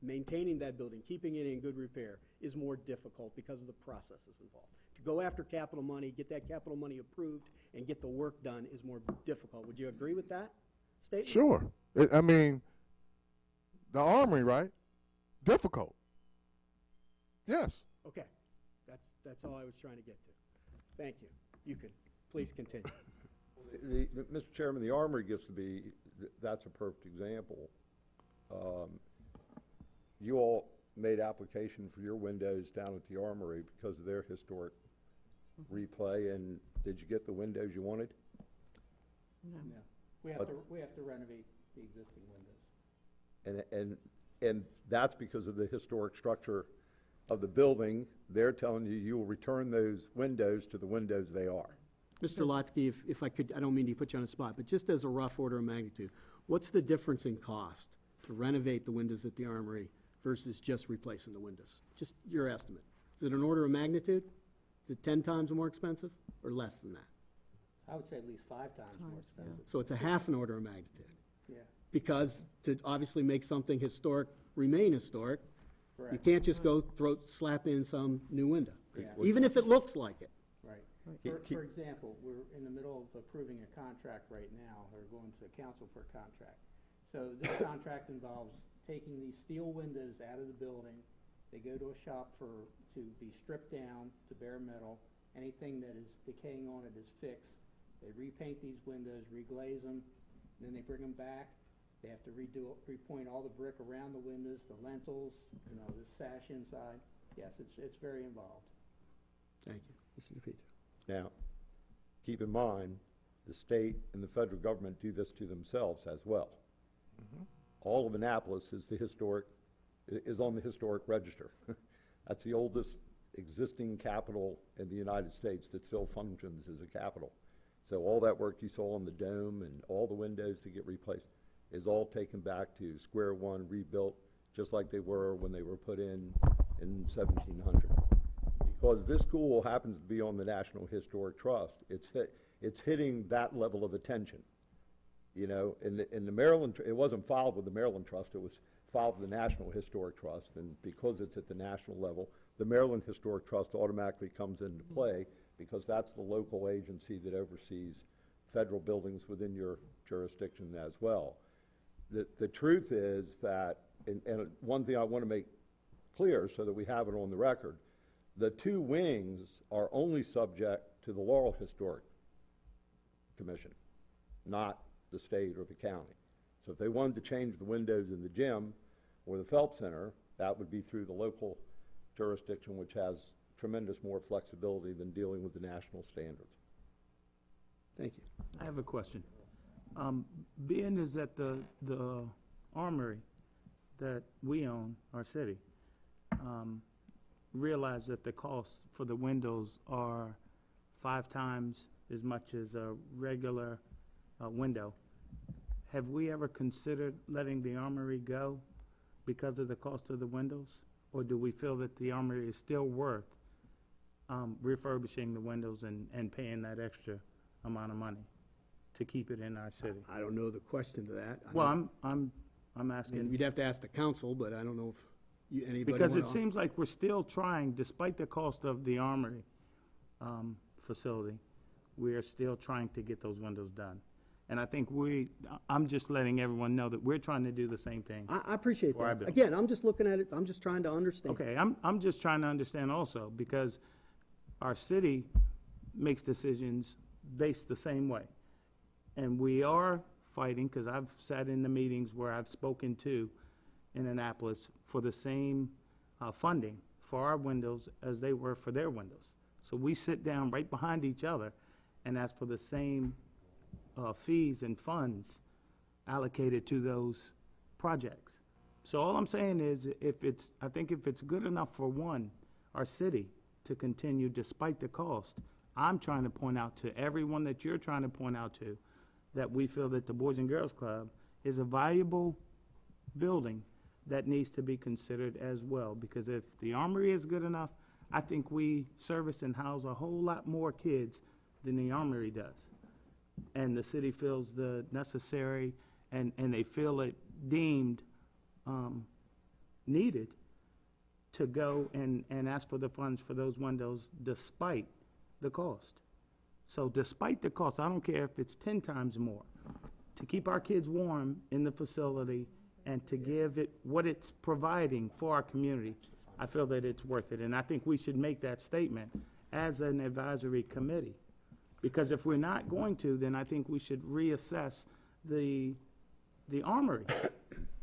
maintaining that building, keeping it in good repair, is more difficult because of the processes involved. To go after capital money, get that capital money approved, and get the work done is more difficult. Would you agree with that statement? Sure. I mean, the Armory, right? Difficult. Yes. Okay, that's all I was trying to get to. Thank you. You can, please continue. Mr. Chairman, the Armory gets to be, that's a perfect example. You all made application for your windows down at the Armory because of their historic replay, and did you get the windows you wanted? No. No, we have to renovate the existing windows. And that's because of the historic structure of the building. They're telling you you will return those windows to the windows they are. Mr. Lotsky, if I could, I don't mean to put you on the spot, but just as a rough order of magnitude, what's the difference in cost to renovate the windows at the Armory versus just replacing the windows? Just your estimate. Is it an order of magnitude? Is it 10 times more expensive or less than that? I would say at least 5 times more expensive. So it's a half an order of magnitude. Yeah, Because to obviously make something historic remain historic, you correct, can't just go slap in some new window, Yeah. even if it looks like it. right. Keep- For example, we're in the middle of approving a contract right now, or going to council for a contract. So this contract involves taking these steel windows out of the building. They go to a shop to be stripped down to bare metal. Anything that is decaying on it is fixed. They repaint these windows, reglaze them, then they bring them back. They have to repoint all the brick around the windows, the lentils, the sash inside. Yes, it's very involved. Thank you. Mr. DePietro. Now, keep in mind, the state and the federal government do this to themselves as well. All of Annapolis is on the historic register. That's the oldest existing capital in the United States that still functions as a capital. So all that work you saw on the dome and all the windows to get replaced is all taken back to square one, rebuilt, just like they were when they were put in 1700. Because this school happens to be on the National Historic Trust, it's hitting that level of attention. In the Maryland, it wasn't filed with the Maryland Trust, it was filed with the National Historic Trust, and because it's at the national level, the Maryland Historic Trust automatically comes into play, because that's the local agency that oversees federal buildings within your jurisdiction as well. The truth is that, and one thing I want to make clear so that we have it on the record, the two wings are only subject to the Laurel Historic Commission, not the state or the county. So if they wanted to change the windows in the gym or the Phelps Center, that would be through the local jurisdiction, which has tremendous more flexibility than dealing with the national standards. Thank you. I have a question. Being is that the Armory that we own, our city, realize that the cost for the windows are 5 times as much as a regular window. Have we ever considered letting the Armory go because of the cost of the windows? Or do we feel that the Armory is still worth refurbishing the windows and paying that extra amount of money to keep it in our city? I don't know the question to that. I Well, don't- I'm I mean, asking, you'd have to ask the council, but I don't know if anybody. because it wanna- seems like we're still trying, despite the cost of the Armory facility, we are still trying to get those windows done. And I think I'm just letting everyone know that we're trying to do the same thing. I appreciate For our that. building. Again, I'm just looking at it, I'm just trying to understand. Okay, I'm just trying to understand also, because our city makes decisions based the same way. And we are fighting, because I've sat in the meetings where I've spoken to in Annapolis for the same funding for our windows as they were for their windows. So we sit down right behind each other and ask for the same fees and funds allocated to those projects. So all I'm saying is, I think if it's good enough for our city to continue despite the cost, I'm trying to point out to everyone that you're trying to point out to, that we feel that the Boys and Girls Club is a valuable building that needs to be considered as well. Because if the Armory is good enough, I think we service and house a whole lot more kids than the Armory does. And the city feels the necessary, and they feel it deemed needed to go and ask for the funds for those windows despite the cost. So despite the cost, I don't care if it's 10 times more, to keep our kids warm in the facility and to give it what it's providing for our community, I feel that it's worth it. And I think we should make that statement as an advisory committee. Because if we're not going to, then I think we should reassess the Armory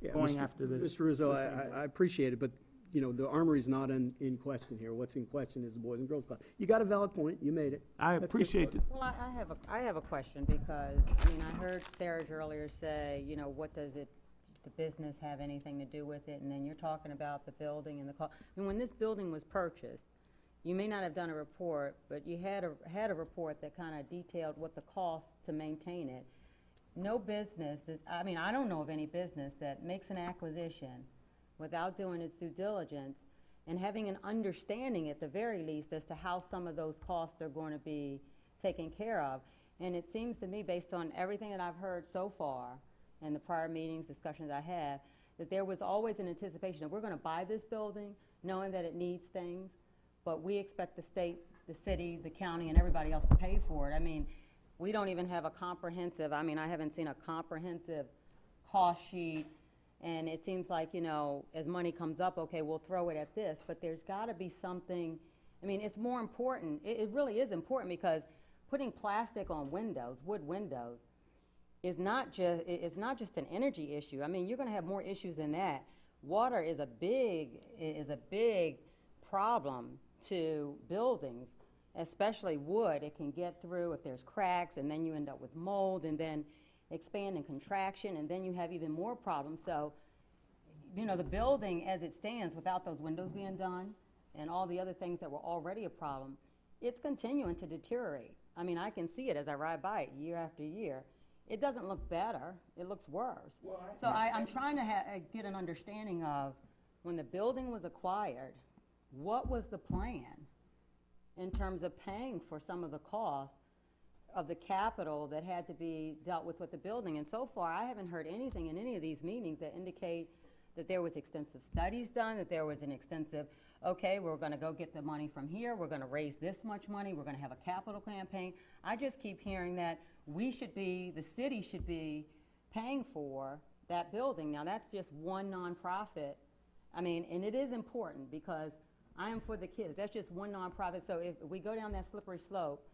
Yeah, going after the. Mr. Rizzo, I appreciate it, but, you know, the Armory's not in question here. What's in question is the Boys and Girls Club. You got a valid point, you made it. I That's good. appreciate it. Well, I have a question, because, I mean, I heard Sarah earlier say, you know, what does the business have anything to do with it? And then you're talking about the building and the cost. I mean, when this building was purchased, you may not have done a report, but you had a report that kind of detailed what the cost to maintain it. No business, I don't know of any business that makes an acquisition without doing its due diligence and having an understanding at the very least as to how some of those costs are going to be taken care of. And it seems to me, based on everything that I've heard so far and the prior meetings, discussions I had, that there was always an anticipation that we're going to buy this building knowing that it needs things, but we expect the state, the city, the county, and everybody else to pay for it. I mean, we don't even have a comprehensive, I haven't seen a comprehensive cost sheet, and it seems like, you know, as money comes up, okay, we'll throw it at this, but there's got to be something. I mean, it's more important. It really is important, because putting plastic on windows, wood windows, is not just an energy issue. I mean, you're going to have more issues than that. Water is a big problem to buildings, especially wood. It can get through if there's cracks, and then you end up with mold, and then expand and contraction, and then you have even more problems. So, you know, the building as it stands, without those windows being done and all the other things that were already a problem, it's continuing to deteriorate. I mean, I can see it as I ride by it year after year. It doesn't look better, it looks worse. So I'm trying to get an understanding of, when the building was acquired, what was the plan in terms of paying for some of the costs of the capital that had to be dealt with the building? And so far, I haven't heard anything in any of these meetings that indicate that there was extensive studies done, that there was an extensive, okay, we're going to go get the money from here, we're going to raise this much money, we're going to have a capital campaign. I just keep hearing that the city should be paying for that building. Now, that's just one nonprofit. I mean, and it is important, because I am for the kids. That's just one nonprofit. So if we go down that slippery slope,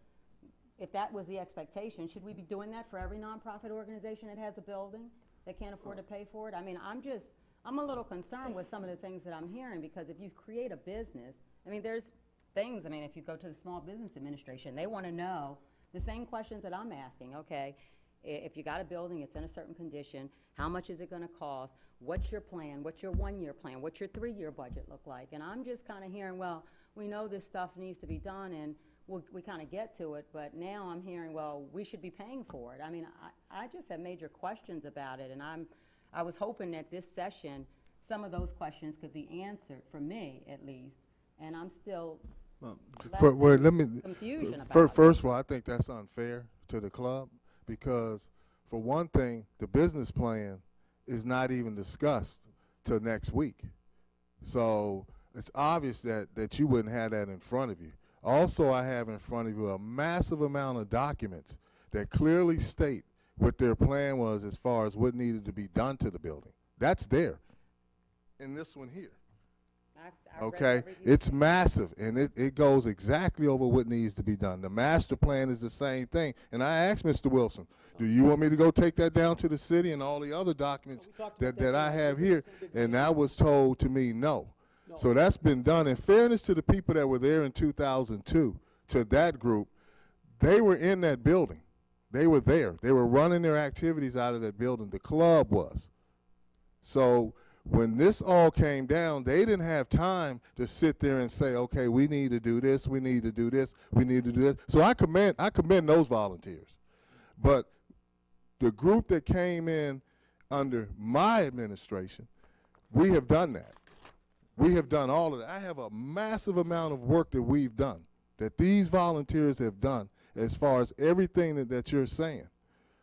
if that was the expectation, should we be doing that for every nonprofit organization that has a building that can't afford to pay for it? I mean, I'm a little concerned with some of the things that I'm hearing, because if you create a business, I mean, there's things, if you go to the Small Business Administration, they want to know the same questions that I'm asking. Okay, if you got a building, it's in a certain condition, how much is it going to cost? What's your plan? What's your 1-year plan? What's your 3-year budget look like? And I'm just kind of hearing, well, we know this stuff needs to be done, and we kind of get to it, but now I'm hearing, well, we should be paying for it. I mean, I just have major questions about it, and I was hoping that this session, some of those questions could be answered, for me at least, and I'm still Let me, confusion about it. first of all, I think that's unfair to the club, because for one thing, the business plan is not even discussed till next week. So it's obvious that you wouldn't have that in front of you. Also, I have in front of you a massive amount of documents that clearly state what their plan was as far as what needed to be done to the building. That's there in this one here. I've read Okay, everything. it's massive, and it goes exactly over what needs to be done. The master plan is the same thing. And I asked Mr. Wilson, do you want me to go take that down to the city and all the other documents that I have here? And I was told to me, no. So that's been done. In fairness to the people that were there in 2002, to that group, they were in that building. They were there. They were running their activities out of that building. The club was. So when this all came down, they didn't have time to sit there and say, okay, we need to do this, we need to do this, we need to do this. So I commend those volunteers. But the group that came in under my administration, we have done that. We have done all of that. I have a massive amount of work that we've done, that these volunteers have done as far as everything that you're saying.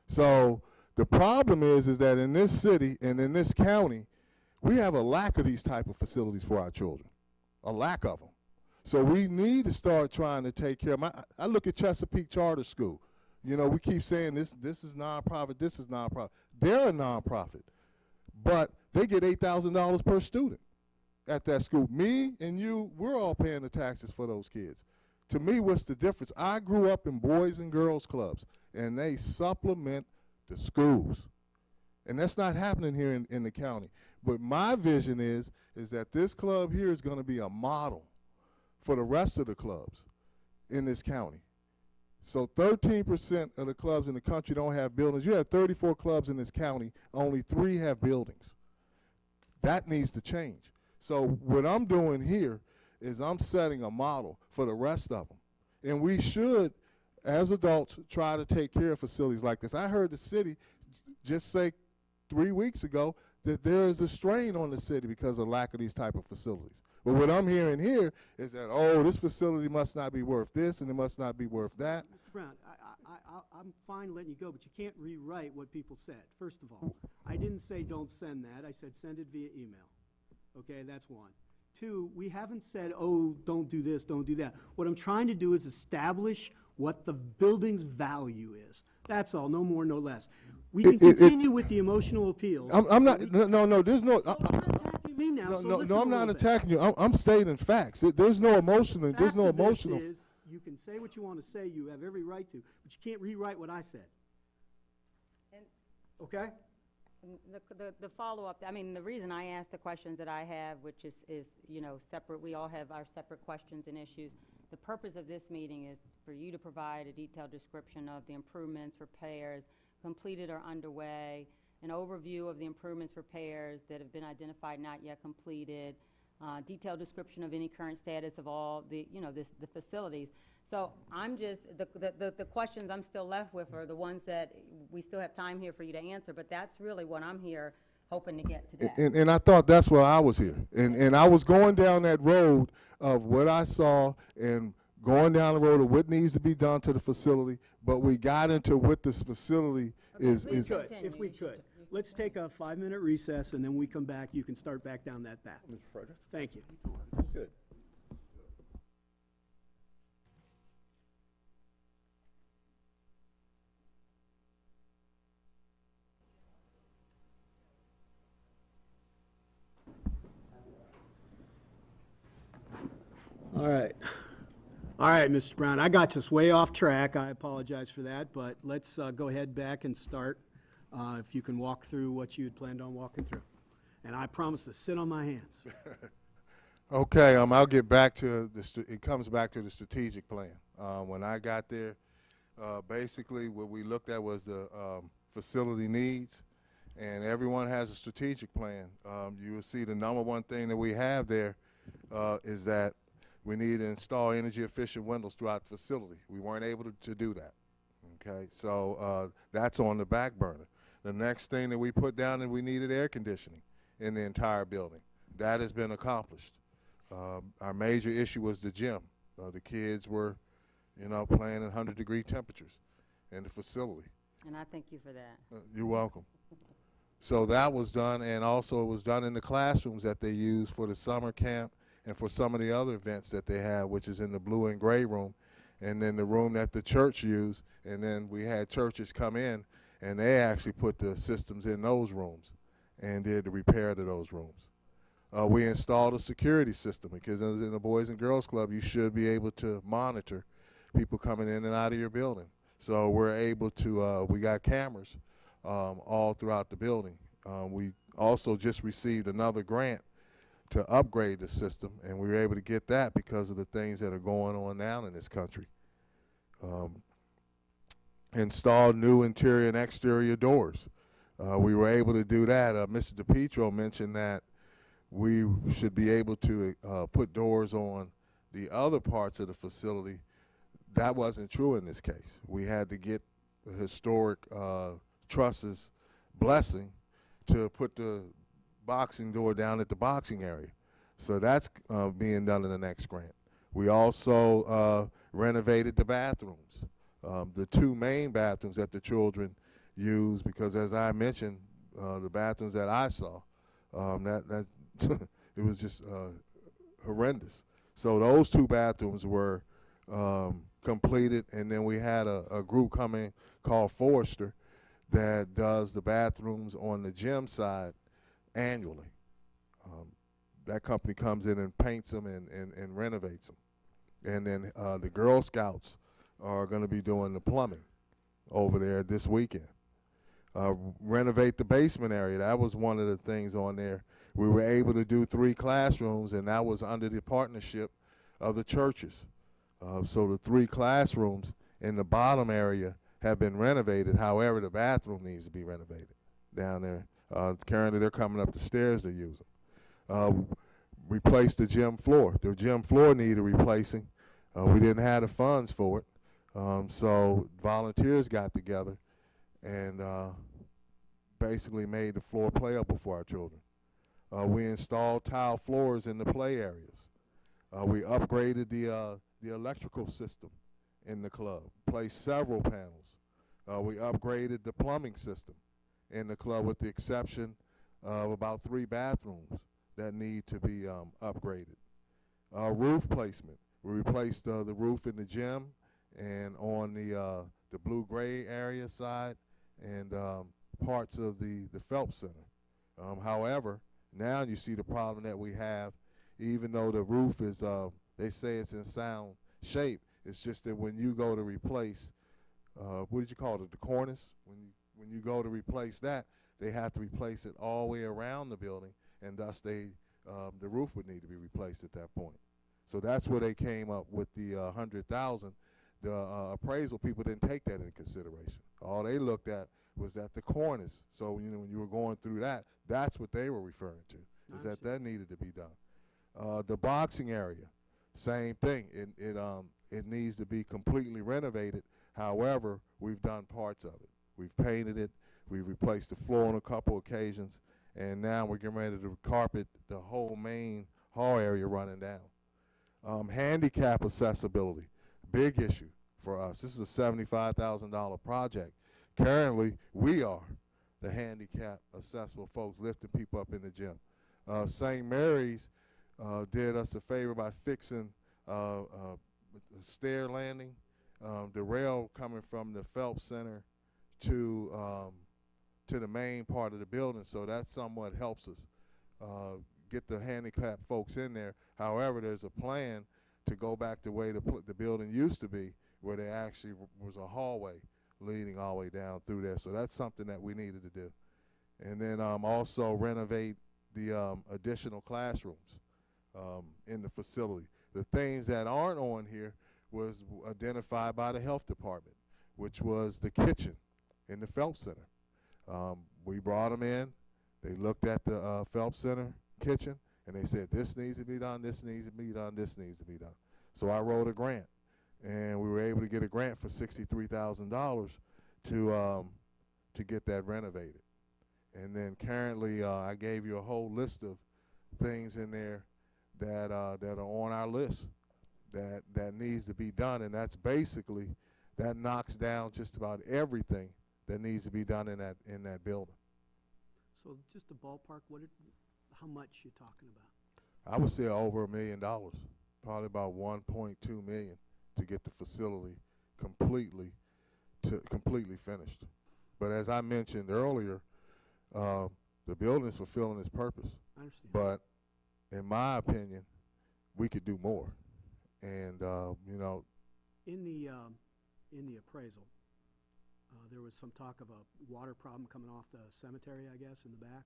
So the problem is that in this city and in this county, we have a lack of these type of facilities for our children, a lack of them. So we need to start trying to take care of I look at Chesapeake Charter School. You know, we keep saying this is nonprofit, this is nonprofit. They're a nonprofit, but they get $8,000 per student at that school. Me and you, we're all paying the taxes for those kids. To me, what's the difference? I grew up in boys and girls clubs, and they supplement the schools. And that's not happening here in the county. But my vision is that this club here is going to be a model for the rest of the clubs in this county. So 13% of the clubs in the country don't have buildings. You have 34 clubs in this county, only 3 have buildings. That needs to change. So what I'm doing here is I'm setting a model for the rest of them. And we should, as adults, try to take care of facilities like this. I heard the city just say 3 weeks ago that there is a strain on the city because of lack of these type of facilities. But what I'm hearing here is that, oh, this facility must not be worth this and it must not be worth that. Mr. Brown, I'm fine letting you go, but you can't rewrite what people said. First of all, I didn't say don't send that. I said send it via email. Okay, that's one. 2, we haven't said, oh, don't do this, don't do that. What I'm trying to do is establish what the building's value is. That's all, no more, no less. We can continue with the emotional appeals. I'm not, no, there's no. So you're attacking me now, so listen I'm a not little bit. attacking you. I'm stating facts. There's no emotional, there's no Fact of this emotional. is, you can say what you want to say, you have every right to, but you can't rewrite what I said. And Okay? the follow-up, I mean, the reason I asked the questions that I have, which is, you know, separate, we all have our separate questions and issues. The purpose of this meeting is for you to provide a detailed description of the improvements, repairs, completed or underway, an overview of the improvements, repairs that have been identified, not yet completed, detailed description of any current status of all the, you know, the facilities. So I'm just, the questions I'm still left with are the ones that we still have time here for you to answer, but that's really what I'm here hoping to get today. And I thought that's why I was here. And I was going down that road of what I saw and going down the road of what needs to be done to the facility, but we got into what this facility is. please Good, continue. if we could. Let's take a 5-minute recess, and then we come back. You can start back down that path. Mr. Frederick? Thank you. Good. All right. All right, Mr. Brown, I got us way off track. I apologize for that, but let's go ahead back and start. If you can walk through what you had planned on walking through. And I promise to sit on my hands. Okay, I'll get back to it comes back to the strategic plan. When I got there, basically what we looked at was the facility needs, and everyone has a strategic plan. You will see the number one thing that we have there is that we need to install energy efficient windows throughout the facility. We weren't able to do that. Okay, so that's on the back burner. The next thing that we put down is we needed air conditioning in the entire building. That has been accomplished. Our major issue was the gym. The kids were, you know, playing in 100-degree temperatures in the facility. And I thank you for that. You're welcome. So that was done, and also it was done in the classrooms that they use for the summer camp and for some of the other events that they have, which is in the blue and gray room, and then the room that the church used, and then we had churches come in, and they actually put the systems in those rooms and did the repair to those rooms. We installed a security system because in the Boys and Girls Club, you should be able to monitor people coming in and out of your building. So we're able to, we got cameras all throughout the building. We also just received another grant to upgrade the system, and we were able to get that because of the things that are going on now in this country. Install new interior and exterior doors. We were able to do that. Mr. DePietro mentioned that we should be able to put doors on the other parts of the facility. That wasn't true in this case. We had to get the historic Trust's blessing to put the boxing door down at the boxing area. So that's being done in the next grant. We also renovated the bathrooms, the 2 main bathrooms that the children use, because as I mentioned, the bathrooms that I saw, that it was just horrendous. So those 2 bathrooms were completed, and then we had a group coming called Forrester that does the bathrooms on the gym side annually. That company comes in and paints them and renovates them. And then the Girl Scouts are going to be doing the plumbing over there this weekend. Renovate the basement area. That was one of the things on there. We were able to do 3 classrooms, and that was under the partnership of the churches. So the 3 classrooms in the bottom area have been renovated. However, the bathroom needs to be renovated down there. Currently, they're coming up the stairs to use them. Replace the gym floor. The gym floor needed replacing. We didn't have the funds for it. So volunteers got together and basically made the floor playable for our children. We installed tile floors in the play areas. We upgraded the electrical system in the club, placed several panels. We upgraded the plumbing system in the club with the exception of about 3 bathrooms that need to be upgraded. Roof placement. We replaced the roof in the gym and on the blue-gray area side and parts of the Phelps Center. However, now you see the problem that we have, even though the roof is, they say it's in sound shape, it's just that when you go to replace, what did you call it, the cornice? When you go to replace that, they have to replace it all the way around the building, and thus the roof would need to be replaced at that point. So that's where they came up with the $100,000. The appraisal people didn't take that into consideration. All they looked at was at the cornice. So when you were going through that, that's what they were referring to, is that needed to be done. The boxing area, same thing. It needs to be completely renovated. However, we've done parts of it. We've painted it. We've replaced the floor on a couple occasions, and now we're getting ready to carpet the whole main hall area running down. Handicap accessibility, big issue for us. This is a $75,000 project. Currently, we are the handicap accessible folks lifting people up in the gym. St. Mary's did us a favor by fixing a stair landing, the rail coming from the Phelps Center to the main part of the building, so that somewhat helps us get the handicapped folks in there. However, there's a plan to go back the way the building used to be, where there actually was a hallway leading all the way down through there. So that's something that we needed to do. And then also renovate the additional classrooms in the facility. The things that aren't on here was identified by the health department, which was the kitchen in the Phelps Center. We brought them in. They looked at the Phelps Center kitchen, and they said, this needs to be done, this needs to be done, this needs to be done. So I wrote a grant, and we were able to get a grant for $63,000 to get that renovated. And then currently, I gave you a whole list of things in there that are on our list that needs to be done, and that's basically, that knocks down just about everything that needs to be done in that building. So just a ballpark, how much you talking about? I would say over $1 million, probably about 1.2 million to get the facility completely finished. But as I mentioned earlier, the building is fulfilling its purpose. I understand. But in my opinion, we could do more. And In the appraisal, there was some talk of a water problem coming off the cemetery, I guess, in the back.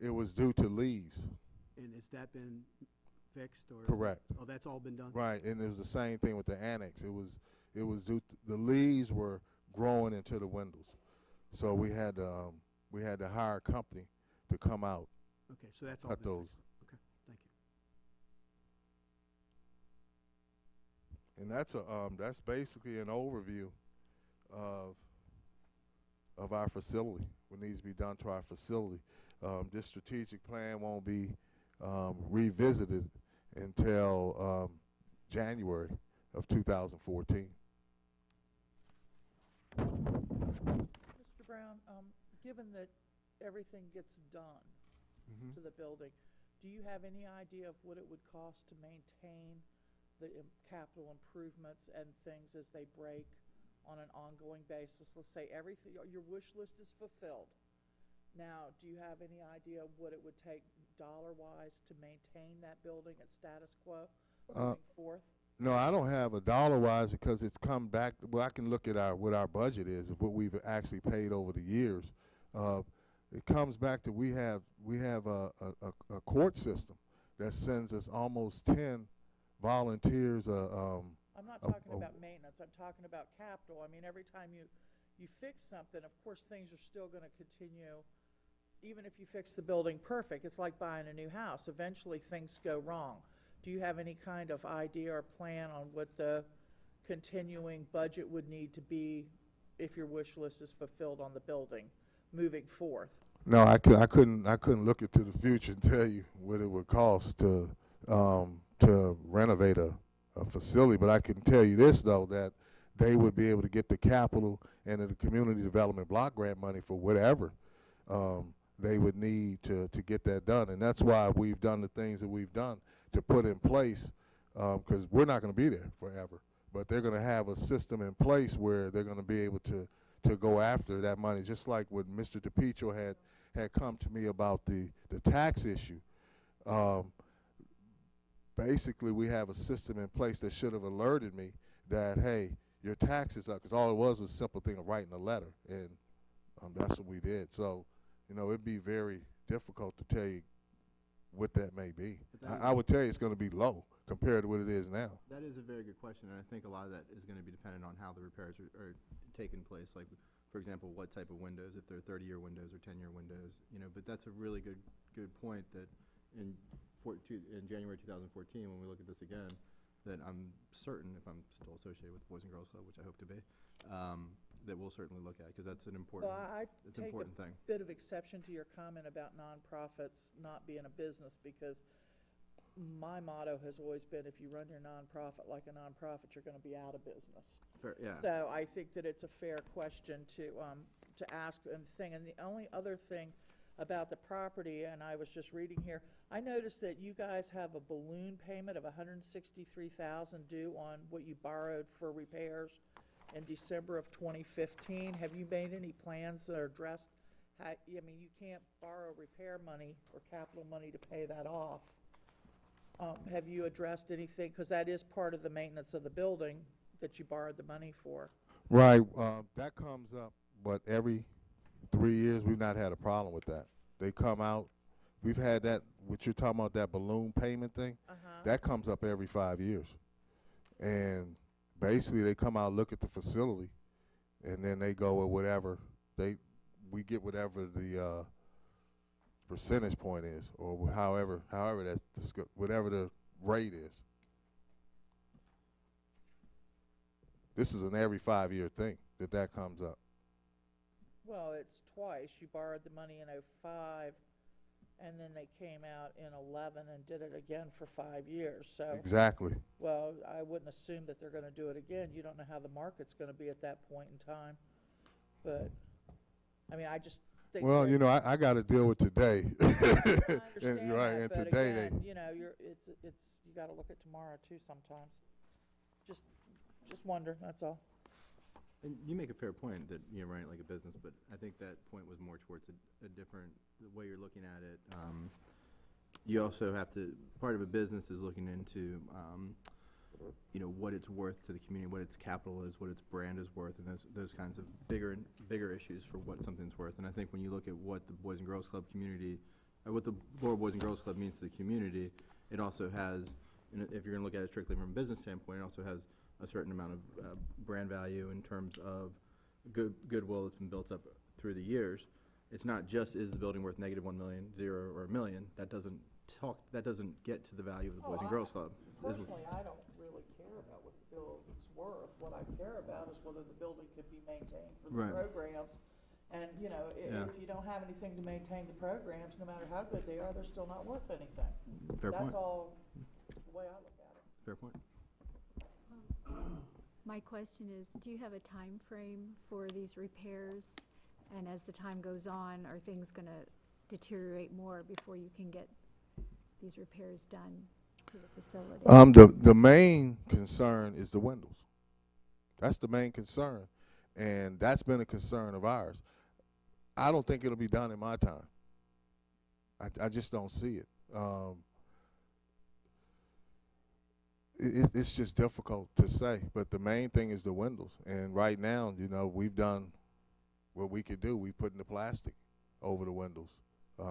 it was due to leaves. And has that been fixed or? Correct. Oh, that's all been done? Right, and it was the same thing with the annex. It was due to, the leaves were growing into the windows, so we had to hire a company to come out. Okay, so that's all Cut been those. fixed. Okay, thank you. And that's basically an overview of of our facility, what needs to be done to our facility. This strategic plan won't be revisited until January of 2014. Mr. Brown, given that everything gets done to the building, do you have any idea of what it would cost to maintain the capital improvements and things as they break on an ongoing basis? Let's say everything, your wish list is fulfilled. Now, do you have any idea what it would take dollar-wise to maintain that building at status quo moving forth? No, I don't have a dollar-wise because it's come back. Well, I can look at what our budget is, of what we've actually paid over the years. It comes back to we have a court system that sends us almost 10 volunteers. I'm not talking about maintenance, I'm talking about capital. I mean, every time you fix something, of course, things are still gonna continue. Even if you fix the building perfect, it's like buying a new house. Eventually, things go wrong. Do you have any kind of idea or plan on what the continuing budget would need to be if your wish list is fulfilled on the building moving forth? No, I couldn't look into the future and tell you what it would cost to renovate a facility. But I can tell you this, though, that they would be able to get the capital and the community development block grant money for whatever they would need to get that done. And that's why we've done the things that we've done to put in place, because we're not going to be there forever. But they're going to have a system in place where they're going to be able to go after that money, just like when Mr. DePietro had come to me about the tax issue. Basically, we have a system in place that should have alerted me that, hey, your tax is up, because all it was a simple thing of writing a letter, and that's what we did. So, it'd be very difficult to tell you what that may be. I would tell you it's going to be low compared to what it is now. That is a very good question, and I think a lot of that is going to be dependent on how the repairs are taking place. Like, for example, what type of windows, if they're 30-year windows or 10-year windows, But that's a really good point that in January 2014, when we look at this again, that I'm certain, if I'm still associated with the Boys and Girls Club, which I hope to be, that we'll certainly look at, because that's an important, it's an important thing. Bit of exception to your comment about nonprofits not being a business, because my motto has always been, if you run your nonprofit like a nonprofit, you're going to be out of business. Fair, yeah. So I think that it's a fair question to ask and thing. And the only other thing about the property, and I was just reading here, I noticed that you guys have a balloon payment of $163,000 due on what you borrowed for repairs in December of 2015. Have you made any plans that are addressed? You can't borrow repair money or capital money to pay that off. Have you addressed anything? Because that is part of the maintenance of the building that you borrowed the money for. Right. That comes up, but every 3 years we've not had a problem with that. They come out. We've had that, what you're talking about, that balloon payment thing, that comes up every 5 years. And basically they come out, look at the facility, and then they go with whatever, we get whatever the percentage point is, or however that's whatever the rate is. This is an every 5 year thing that comes up. Well, it's twice. You borrowed the money in '05, and then they came out in '11 and did it again for 5 years. So Exactly. well, I wouldn't assume that they're going to do it again. You don't know how the market's going to be at that point in time. But I just think. Well, I got to deal with today. I understand Right, that, and but today again, you got to look at tomorrow too sometimes. Just wonder. That's all. And you make a fair point that you're running it like a business, but I think that point was more towards a different way you're looking at it. You also have to, part of a business is looking into, what it's worth to the community, what its capital is, what its brand is worth, and those kinds of bigger issues for what something's worth. And I think when you look at what the Boys and Girls Club community, or what the Laurel Boys and Girls Club means to the community, it also has, if you're going to look at it strictly from a business standpoint, it also has a certain amount of brand value in terms of goodwill that's been built up through the years. It's not just, is the building worth -$1 million, 0, or $1 million. That doesn't get to the value of the Boys and Girls Club. Personally, I don't really care about what the building's worth. What I care about is whether the building can be maintained for the Right. programs And, you know, Yeah. if you don't have anything to maintain the programs, no matter how good they are, they're still not worth anything. Fair point. That's all the way I look at it. Fair point. My question is, do you have a time frame for these repairs? And as the time goes on, are things going to deteriorate more before you can get these repairs done to the facility? The main concern is the windows. That's the main concern, and that's been a concern of ours. I don't think it'll be done in my time. I just don't see it. It's just difficult to say, but the main thing is the windows. And right now, you know, we've done what we could do. We put in the plastic over the windows.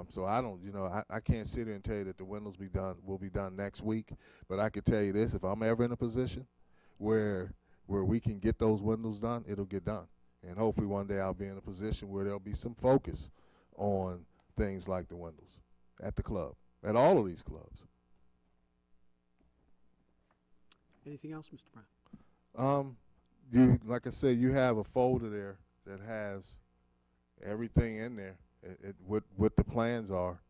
So I don't, you know, I can't sit here and tell you that the windows will be done next week. But I could tell you this: if I'm ever in a position where we can get those windows done, it'll get done. And hopefully one day I'll be in a position where there'll be some focus on things like the windows at the club, at all of these clubs. Anything else, Mr. Brown? You, like I said, you have a folder there that has everything in there, what the plans are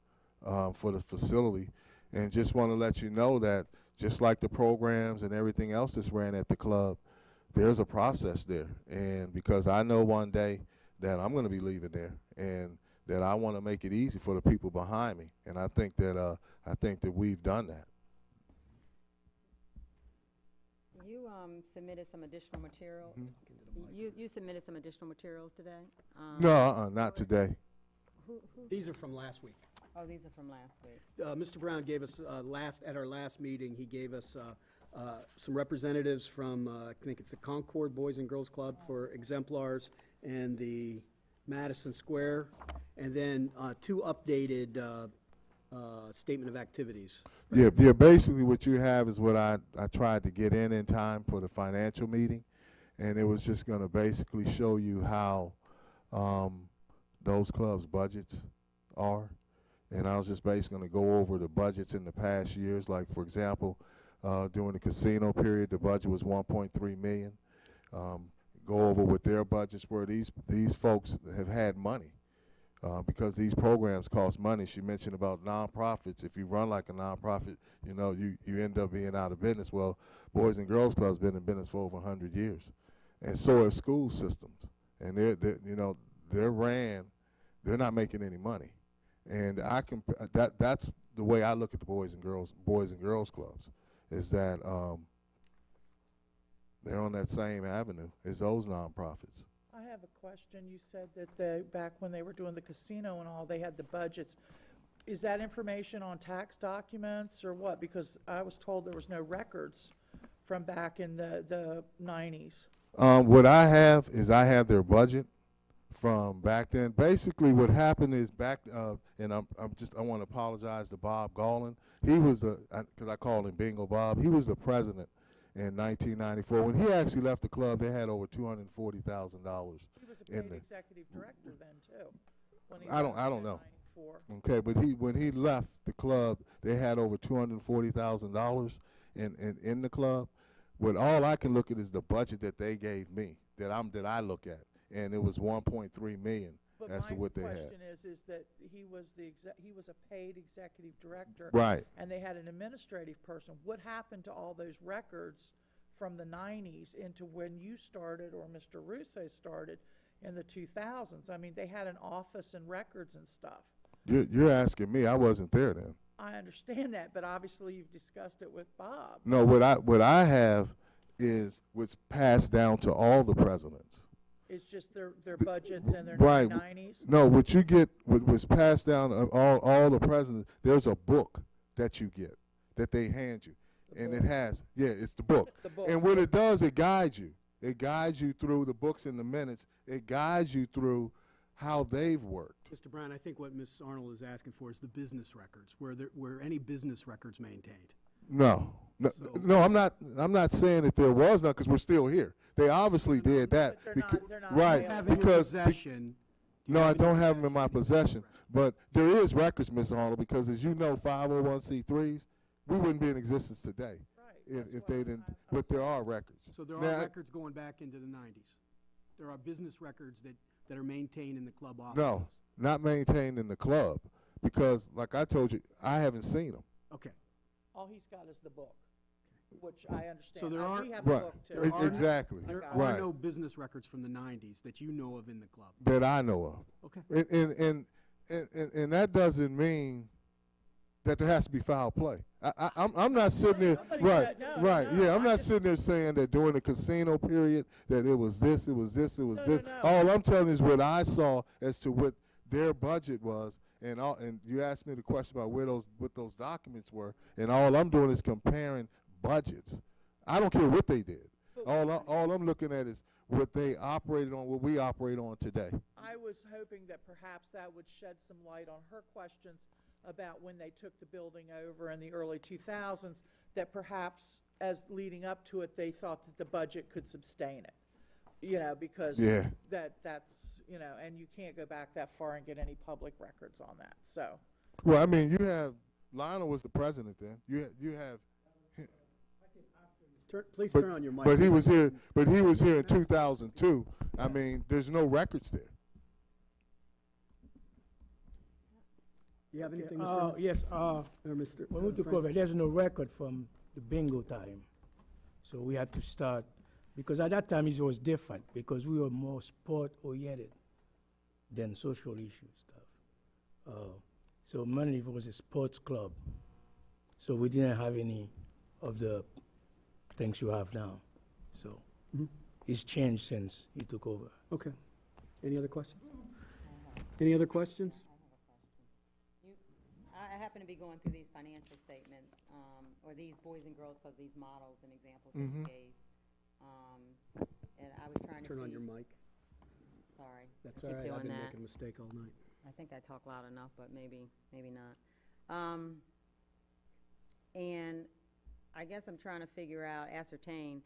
for the facility, and just want to let you know that just like the programs and everything else that's ran at the club, there's a process there. And because I know one day that I'm going to be leaving there, and that I want to make it easy for the people behind me, and I think that we've done that. You submitted some additional material. You submitted some additional materials today? No, not today. These are from last week. Oh, these are from last week. Mr. Brown gave us, at our last meeting, he gave us some representatives from, I think it's the Concord Boys and Girls Club for exemplars, and the Madison Square, and then 2 updated statement of activities. Yeah, basically what you have is what I tried to get in time for the financial meeting, and it was just going to basically show you how those clubs' budgets are. And I was just basically going to go over the budgets in the past years. Like, for example, during the casino period, the budget was $1.3 million. Go over what their budgets were. These folks have had money because these programs cost money. She mentioned about nonprofits. If you run like a nonprofit, you know, you end up being out of business. Well, Boys and Girls Club's been in business for over 100 years, and so have school systems. And they're not making any money. And that's the way I look at the Boys and Girls Clubs, is that they're on that same avenue as those nonprofits. I have a question. You said that back when they were doing the casino and all, they had the budgets. Is that information on tax documents or what? Because I was told there was no records from back in the 90s. What I have is their budget from back then. Basically, what happened is and I want to apologize to Bob Gallin. He was because I call him Bingo Bob. He was the president in 1994. When he actually left the club, they had over $240,000. He was a paid executive director then too. When he I don't left know. in 94. Okay, but when he left the club, they had over $240,000 in the club. But all I can look at is the budget that they gave me, that I look at, and it was $1.3 million as to what they had. But my question is that he was a paid executive director, Right. and they had an administrative person. What happened to all those records from the 90s into when you started or Mr. Russo started in the 2000s? I mean, they had an office and records and stuff. You're asking me. I wasn't there then. I understand that, but obviously you've discussed it with Bob. No, what I have is what's passed down to all the presidents. It's just their budgets and their Right. 90s. No, what you get, what was passed down to all the presidents, there's a book that you get, that they hand you. And it has, it's the book. The book. And what it does, it guides you. It guides you through the books and the minutes. It guides you through how they've worked. Mr. Brown, I think what Ms. Arnold is asking for is the business records, were any business records maintained? No, I'm not saying that there was none, because we're still here. They obviously did that. But they're not right, Have in your because possession. Do you no, I have in your don't have them in my possession? possession. But there is records, Ms. Arnold, because as you know, 501c3s, we wouldn't be in existence today if they didn't. But there are records. So there are Now, records going back into the 90s. There are business records that that are maintained in the club offices? No, not maintained in the club, because like I told you, I haven't seen them. Okay. All he's got is the book, which I understand. So there We are- have a Right, book too. There are- exactly, I There got are right, no business records from the 90s that you know of in the club? that I know of. Okay. And that doesn't mean that there has to be foul play. I'm not sitting there, Nobody right, said- no, right, no, yeah, I'm I not just- sitting there saying that during the casino period that it was this, it was this, it was No, this. no. All I'm telling you is what I saw as to what their budget was, and you asked me the question about what those documents were, and all I'm doing is comparing budgets. I don't care what they did. All I'm looking at is what they operated on, what we operate on today. I was hoping that perhaps that would shed some light on her questions about when they took the building over in the early 2000s, that perhaps as leading up to it, they thought that the budget could sustain it. You know, because Yeah. that's, you know, and you can't go back that far and get any public records on that, so. Well, I mean, Lionel was the president then. You have, Please but, turn on your mic. but he was here in 2002. I mean, there's no records there. You have anything, Mr. Yes, Or Mr. when we took Francis? over, there's no record from the bingo time. So we had to start, because at that time it was different, because we were more sport-oriented than social issue stuff. So mainly it was a sports club. So we didn't have any of the things you have now. So Mhm. it's changed since he took over. Okay. Any other questions? Any other questions? I happen to be going through these financial statements, or these Boys and Girls Club, these models and examples that you Mhm. gave. And I was trying to see. Turn on your mic. Sorry. That's I keep all right. I've doing been that. making a mistake all night. I think I talk loud enough, but maybe not. And I guess I'm trying to ascertain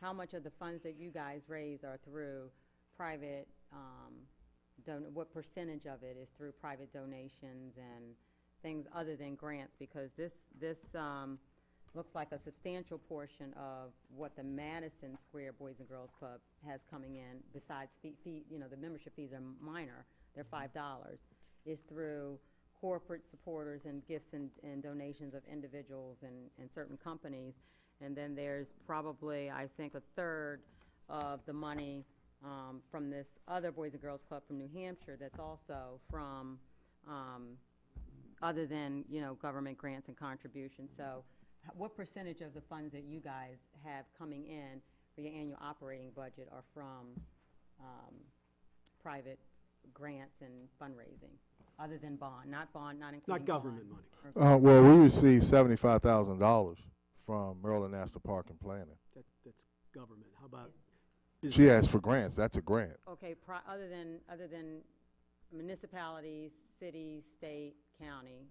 how much of the funds that you guys raise are through private, what percentage of it is through private donations and things other than grants? Because this looks like a substantial portion of what the Madison Square Boys and Girls Club has coming in, besides fee, the membership fees are minor, they're $5, is through corporate supporters and gifts and donations of individuals and certain companies. And then there's probably, I think, a third of the money from this other Boys and Girls Club from New Hampshire that's also from, other than, government grants and contributions. So what percentage of the funds that you guys have coming in for your annual operating budget are from private grants and fundraising, other than bond, not including Not government bond? money. Well, we received $75,000 from Maryland National Park and Planning. That's government. How about? She asked for grants. That's a grant. Okay, other than municipalities, city, state, county,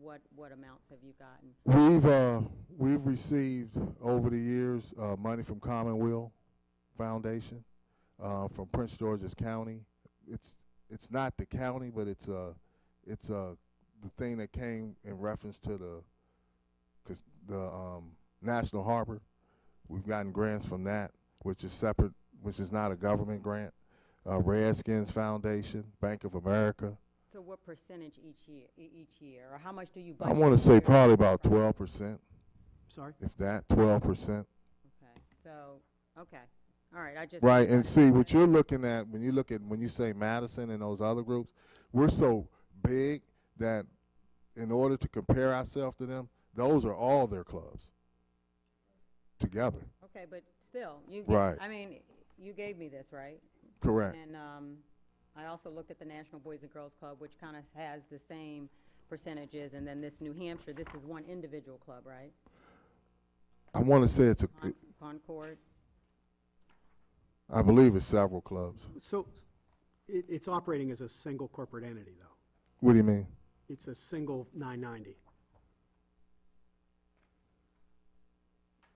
what amounts have you gotten? We've received over the years money from Commonweal Foundation, from Prince George's County. It's not the county, but it's the thing that came in reference to the National Harbor. We've gotten grants from that, which is separate, which is not a government grant. Redskins Foundation, Bank of America. So what percentage each year, or how much do you I budget? want to say for- probably about 12%, Sorry? if that, 12%. Okay, so, okay, all right, I just. Right, and see, what you're looking at, when you say Madison and those other groups, we're so big that in order to compare ourselves to them, those are all their clubs together. Okay, but still, Right. you gave me this, right? Correct. And I also looked at the National Boys and Girls Club, which kind of has the same percentages, and then this New Hampshire, this is one individual club, right? I want to say Concord? I believe it's several clubs. So it's operating as a single corporate entity, though. What do you mean? It's a single 990.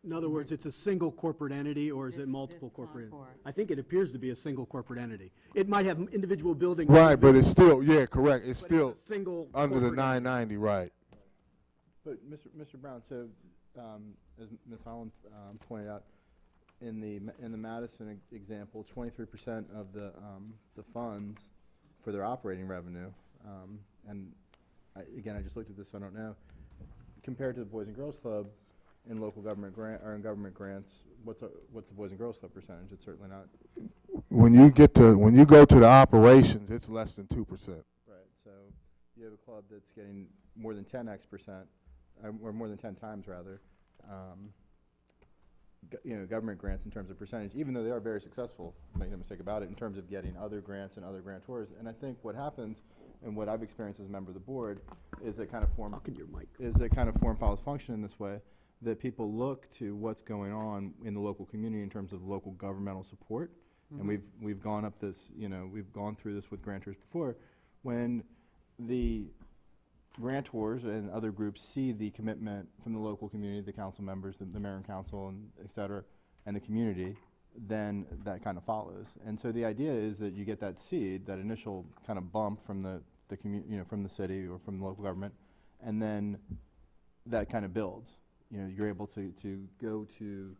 In other words, it's a single corporate entity, or is it This- multiple this corporate? Concord. I think it appears to be a single corporate entity. It might have individual buildings. Right, but it's still, yeah, correct. It's but still a single under the corporate entity. 990, right. But Mr. Brown, so, as Ms. Holland pointed out, in the Madison example, 23% of the funds for their operating revenue, and again, I just looked at this, so I don't know, compared to the Boys and Girls Club in local government in government grants, what's the Boys and Girls Club percentage? It's certainly not. When you go to the operations, it's less than 2%. Right, so you have a club that's getting more than 10x%, or more than 10 times rather, government grants in terms of percentage, even though they are very successful, make no mistake about it, in terms of getting other grants and other grantors. And I think what happens, and what I've experienced as a member of the board, is that kind of form follows function in this way, that people look to what's going on in the local community in terms of local governmental support. And we've gone up this, we've gone through this with grantors before, when the grantors and other groups see the commitment from the local community, the council members, the mayor and council, and et cetera, and the community, then that kind of follows. And so the idea is that you get that seed, that initial kind of bump from the from the city or from the local government, and then that kind of builds. You're able to go to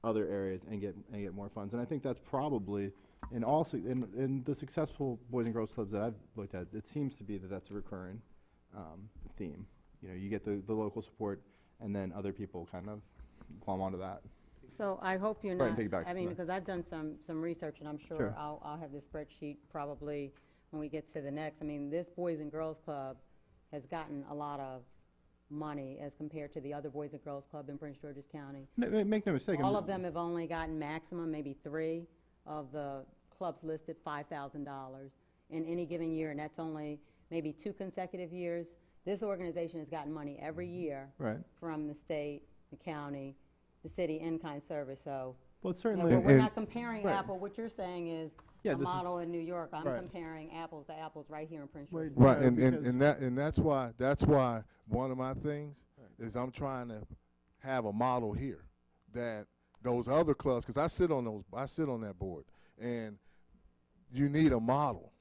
other areas and get more funds. And I think that's probably in the successful Boys and Girls Clubs that I've looked at, it seems to be that that's a recurring theme. You get the local support, and then other people kind of glom onto that. So I hope you're Right, not, and piggyback I mean, from that. because I've done some research, and I'm sure Sure. I'll have this spreadsheet probably when we get to the next. I mean, this Boys and Girls Club has gotten a lot of money as compared to the other Boys and Girls Club in Prince George's County. Make no mistake. All of them have only gotten maximum, maybe 3 of the clubs listed, $5,000 in any given year, and that's only maybe 2 consecutive years. This organization has gotten money every year Right. from the state, the county, the city in-kind service, so. Well, it's You know, certainly. we're not comparing Right. Apple. What you're saying is Yeah, a this is- model in New York. I'm Right. comparing apples to apples right here in Prince Right. George's. Right, Yeah, and because- that's why one of my things is I'm trying to have a model here that those other clubs, because I sit on that board, and you need a model,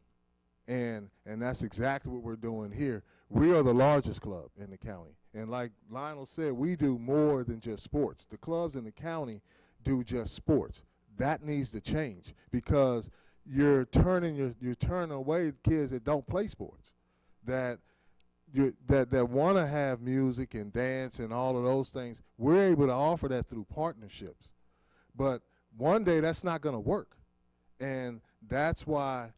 and that's exactly what we're doing here. We are the largest club in the county, and like Lionel said, we do more than just sports. The clubs in the county do just sports. That needs to change, because you're turning away kids that don't play sports, that want to have music and dance and all of those things. We're able to offer that through partnerships, but one day that's not going to work, and that's why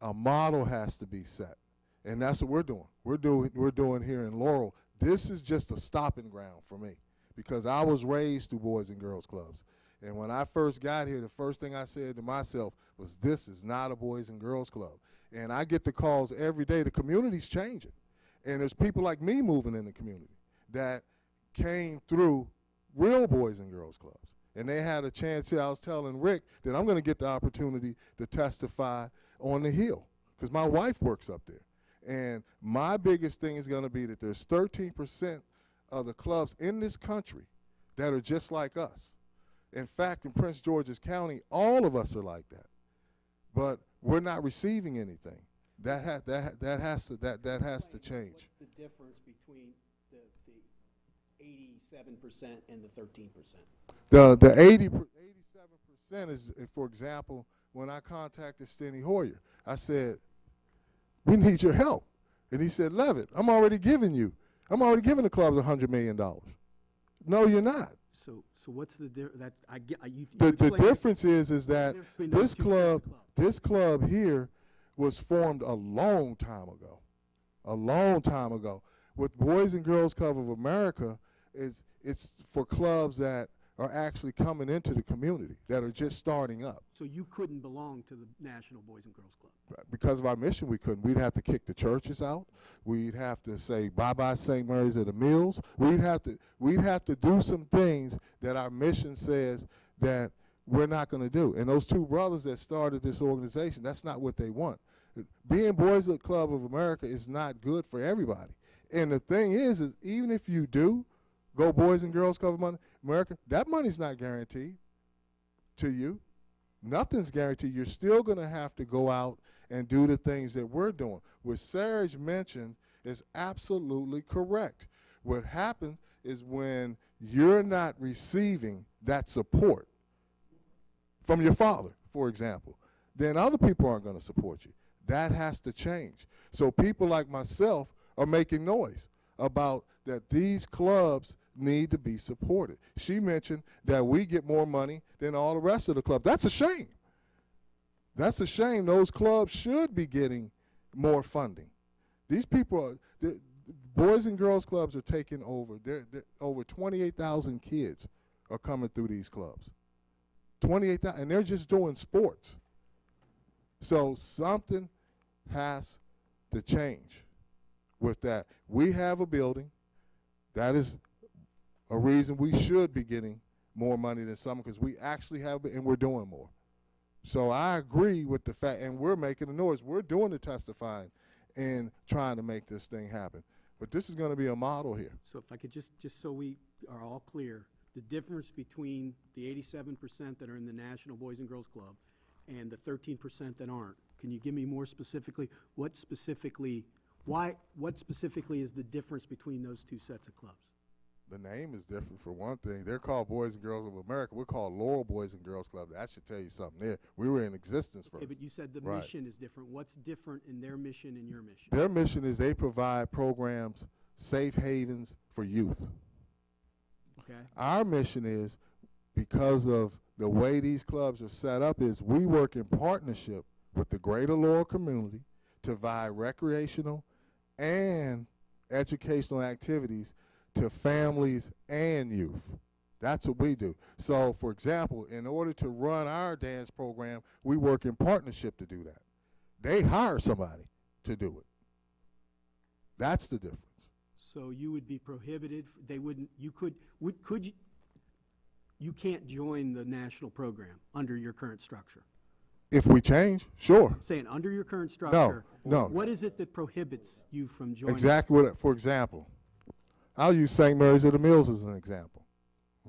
a model has to be set, and that's what we're doing. We're doing here in Laurel. This is just a stopping ground for me, because I was raised through Boys and Girls Clubs. And when I first got here, the first thing I said to myself was, this is not a Boys and Girls Club. And I get the calls every day. The community's changing. And there's people like me moving in the community that came through real Boys and Girls Clubs. And they had a chance here. I was telling Rick that I'm going to get the opportunity to testify on the Hill, because my wife works up there. And my biggest thing is going to be that there's 13% of the clubs in this country that are just like us. In fact, in Prince George's County, all of us are like that, but we're not receiving anything. That has to change. What's the difference between the 87% and the 13%? The 87% is, for example, when I contacted Steny Hoyer, I said, we need your help. And he said, Levitt, I'm already giving the clubs $100 million. No, you're not. So what's the difference? The difference is that between those two sets of clubs. this club here was formed a long time ago. A long time ago. With Boys and Girls Club of America, it's for clubs that are actually coming into the community, that are just starting up. So you couldn't belong to the National Boys and Girls Club? Because of our mission, we couldn't. We'd have to kick the churches out. We'd have to say bye-bye St. Mary's of the Mills. We'd have to do some things that our mission says that we're not going to do. And those two brothers that started this organization, that's not what they want. Being Boys Club of America is not good for everybody. And the thing is even if you do go Boys and Girls Club of America, that money's not guaranteed to you. Nothing's guaranteed. You're still going to have to go out and do the things that we're doing. What Serge mentioned is absolutely correct. What happens is when you're not receiving that support, from your father, for example, then other people aren't going to support you. That has to change. So people like myself are making noise about that these clubs need to be supported. She mentioned that we get more money than all the rest of the clubs. That's a shame. That's a shame. Those clubs should be getting more funding. These people are, the Boys and Girls Clubs are taking over. They're over 28,000 kids are coming through these clubs. 28,000, and they're just doing sports. So something has to change with that. We have a building. That is a reason we should be getting more money than some, because we actually have it and we're doing more. So I agree with the fact, and we're making the noise. We're doing the testifying and trying to make this thing happen. But this is going to be a model here. So if I could just so we are all clear, the difference between the 87% that are in the National Boys and Girls Club and the 13% that aren't, can you give me more specifically, what specifically is the difference between those two sets of clubs? The name is different for one thing. They're called Boys and Girls of America. We're called Laurel Boys and Girls Club. That should tell you something there. We were in existence first. Okay, but you said the Right. mission is different. What's different in their mission and your mission? Their mission is they provide programs, safe havens for youth. Okay. Our mission is, because of the way these clubs are set up, is we work in partnership with the greater Laurel community to provide recreational and educational activities to families and youth. That's what we do. So, for example, in order to run our dance program, we work in partnership to do that. They hire somebody to do it. That's the difference. So you would be prohibited, they wouldn't, you can't join the national program under your current structure? If we change, sure. Saying, under your current structure. No. What is it that prohibits you from joining? Exactly what, for example, I'll use St. Mary's of the Mills as an example,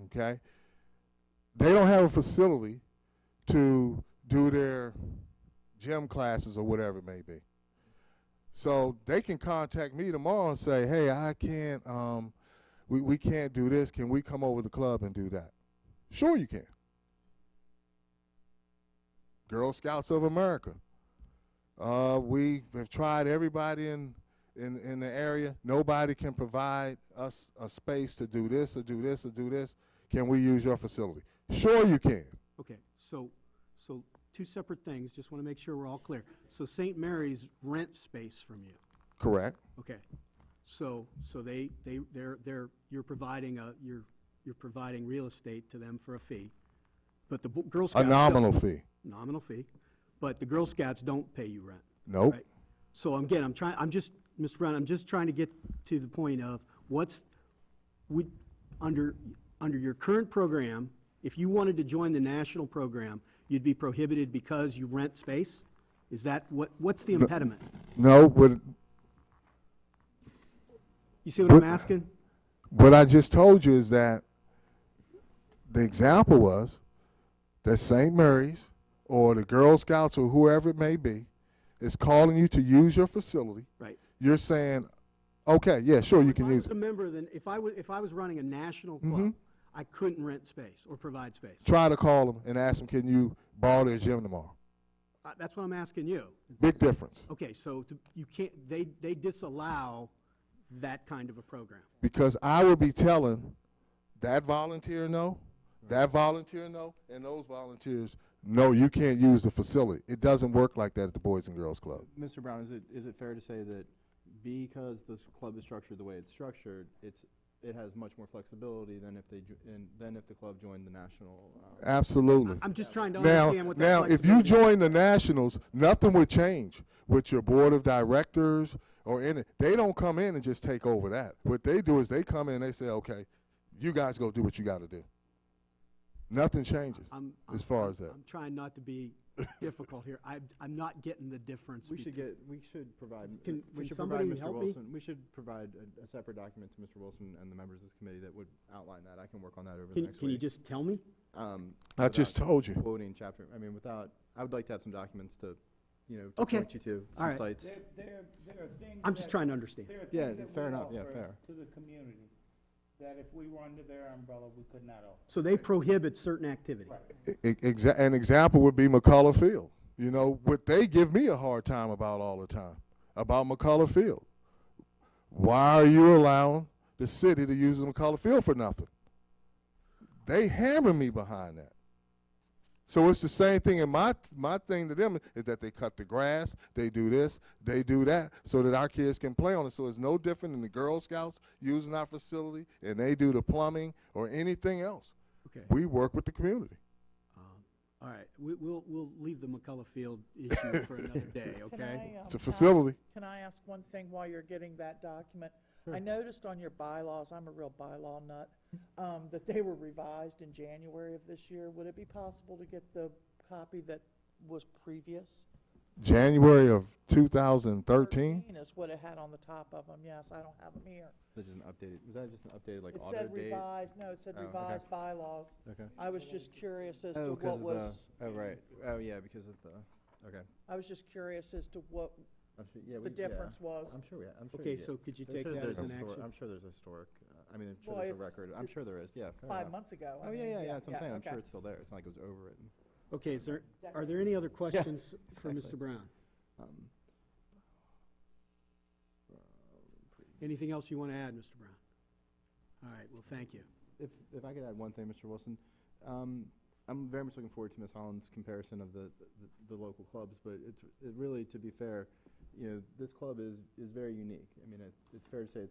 okay? They don't have a facility to do their gym classes or whatever it may be. So they can contact me tomorrow and say, hey, I can't, we can't do this. Can we come over to the club and do that? Sure you can. Girl Scouts of America. We have tried everybody in the area. Nobody can provide us a space to do this or do this or do this. Can we use your facility? Sure you can. Okay, so two separate things, just want to make sure we're all clear. So St. Mary's rent space from you. Correct. Okay, so you're providing you're providing real estate to them for a fee, but the Girl Scouts A nominal fee. Nominal fee, but the Girl Scouts don't pay you rent. Nope. Right? So Mr. Brown, I'm just trying to get to the point of under your current program, if you wanted to join the national program, you'd be prohibited because you rent space? Is that what's the impediment? No, but You see what I'm asking? what I just told you is that the example was that St. Mary's or the Girl Scouts or whoever it may be is calling you to use your facility. Right. You're saying, okay, yeah, sure, you can use If I was it. a member, then if I was running a national club, I couldn't rent space or provide space. Try to call them and ask them, can you borrow their gym tomorrow? That's what I'm asking you. Big difference. Okay, so you can't. They disallow that kind of a program. Because I would be telling that volunteer no, that volunteer no, and those volunteers, no, you can't use the facility. It doesn't work like that at the Boys and Girls Club. Mr. Brown, is it fair to say that because the club is structured the way it's structured, it has much more flexibility than if the club joined the national? Absolutely. I'm just trying to Now, understand what that if you flexibility is. join the Nationals, nothing would change with your board of directors or any. They don't come in and just take over that. What they do is they come in and they say, okay, you guys go do what you got to do. Nothing changes as far as that. I'm trying not to be difficult here. I'm not getting the difference. We should provide. Can we should somebody provide Mr. help me? Wilson. We should provide a separate document to Mr. Wilson and the members of this committee that would outline that. I can work on that over the next Can you week. just tell me? I just told you. Quoting chapter. I mean, I would like to have some documents to Okay. point you to All some right. sites. There are things I'm just that- trying to understand. There are Yeah, things that fair we enough. Yeah, offer fair. to the community that if we were under their umbrella, we could not offer. So they prohibit certain activities. Right. An example would be McCullough Field. You know, what they give me a hard time about all the time, about McCullough Field. Why are you allowing the city to use the McCullough Field for nothing? They hammer me behind that. So it's the same thing, and my thing to them is that they cut the grass, they do this, they do that, so that our kids can play on it. So it's no different than the Girl Scouts using our facility, and they do the plumbing or anything else. Okay. We work with the community. All right, we'll leave the McCullough Field issue for another day, Can okay? I, It's a facility. Can I ask one thing while you're getting that document? I noticed on your bylaws, I'm a real bylaw nut, that they were revised in January of this year. Would it be possible to get the copy that was previous? January of 2013. Is what it had on the top of them, yes, I don't have them here. That's just an updated, was that just an updated, like, It auto said date? revised, no, it said Oh, okay. revised bylaws. Okay. I was just curious as to Oh, what because of was, the, oh, right. Oh, yeah, because of the, okay. I was just curious as to what I'm sure, yeah, the difference was. I'm sure, I'm sure. Okay, yeah. so could you I'm take sure that there's as an a action? I'm sure there's a historic, I mean, I'm sure Well, there's a it's- record. I'm sure there is, yeah. fair 5 enough. months ago. I Oh, mean, yeah, that's what I'm saying. I'm okay. sure it's still there. It's not like it was over it. Okay, are there any other questions for exactly. Mr. Brown? Um, Anything else you want to add, Mr. Brown? All right, well, thank you. If I could add one thing, Mr. Wilson, I'm very much looking forward to Ms. Holland's comparison of the local clubs, but it really, to be fair, you know, this club is very unique. I mean, it's fair to say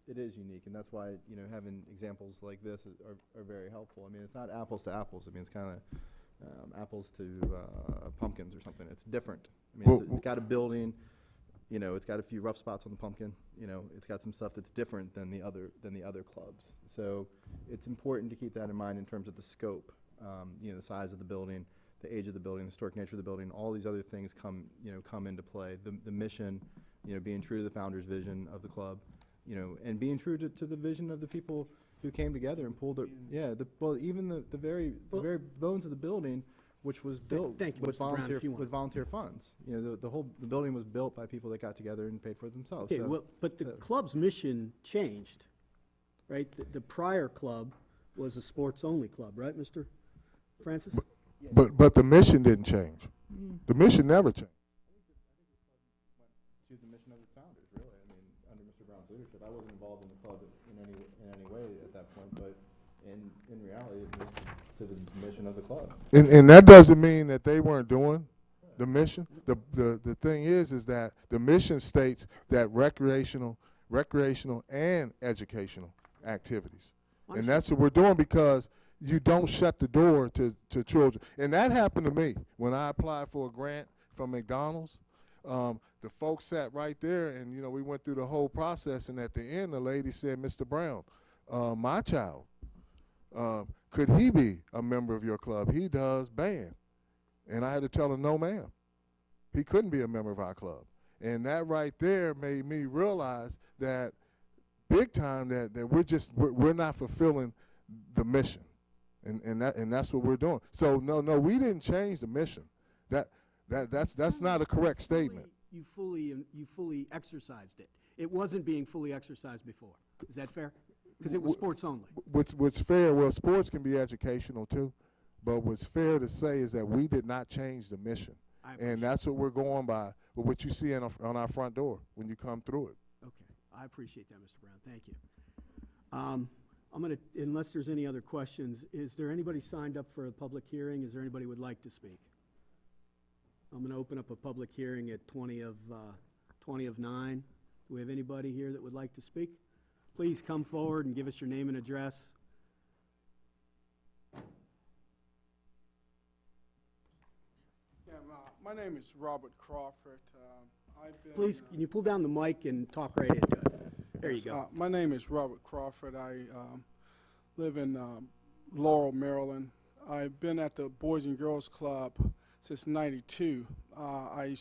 it is unique, and that's why, you know, having examples like this are very helpful. I mean, it's not apples to apples. I mean, it's kind of apples to pumpkins or something. It's different. I mean, it's got a building. You know, it's got a few rough spots on the pumpkin. You know, it's got some stuff that's different than the other clubs. So it's important to keep that in mind in terms of the scope. You know, the size of the building, the age of the building, the historic nature of the building. All these other things come into play. The mission, you know, being true to the founder's vision of the club, you know, and being true to the vision of the people who came together and pulled it. Yeah, even the very bones of the building, which was built thank you, with Mr. Brown, if you want. volunteer funds. You know, the building was built by people that got together and paid for it themselves. Okay, so, well, but the club's mission changed, right? The prior club was a sports-only club, right, Mr. Francis? But the mission didn't change. The mission never changed. to the mission of its founders, really. I mean, under Mr. Brown's leadership, I wasn't involved in the club in any way at that point, but in reality, it was to the mission of the club. And that doesn't mean that they weren't doing the mission. The thing is that the mission states that recreational and educational activities. And that's what we're doing, because you don't shut the door to children. And that happened to me when I applied for a grant from McDonald's. The folks sat right there, and, you know, we went through the whole process, and at the end, the lady said, "Mr. Brown, my child, could he be a member of your club? He does band." And I had to tell her, "No, ma'am. He couldn't be a member of our club." And that right there made me realize that big time that we're not fulfilling the mission. And that's what we're doing. So no, we didn't change the mission. That's not a correct statement. You fully exercised it. It wasn't being fully exercised before. Is that fair? Because it was sports only. What's fair? Well, sports can be educational too, but what's fair to say is that we did not change the mission, and that's what we're going by. With what you see on our front door when you come through it. Okay, I appreciate that, Mr. Brown. Thank you. I'm going to, unless there's any other questions, is there anybody signed up for a public hearing? Is there anybody who would like to speak? I'm going to open up a public hearing at 20 of 9. Do we have anybody here that would like to speak? Please come forward and give us your name and address. Yeah, my name is Robert Crawford. I've been, Please, can you pull down the mic and talk right into it? There you go. my name is Robert Crawford. I live in Laurel, Maryland. I've been at the Boys and Girls Club since '92. I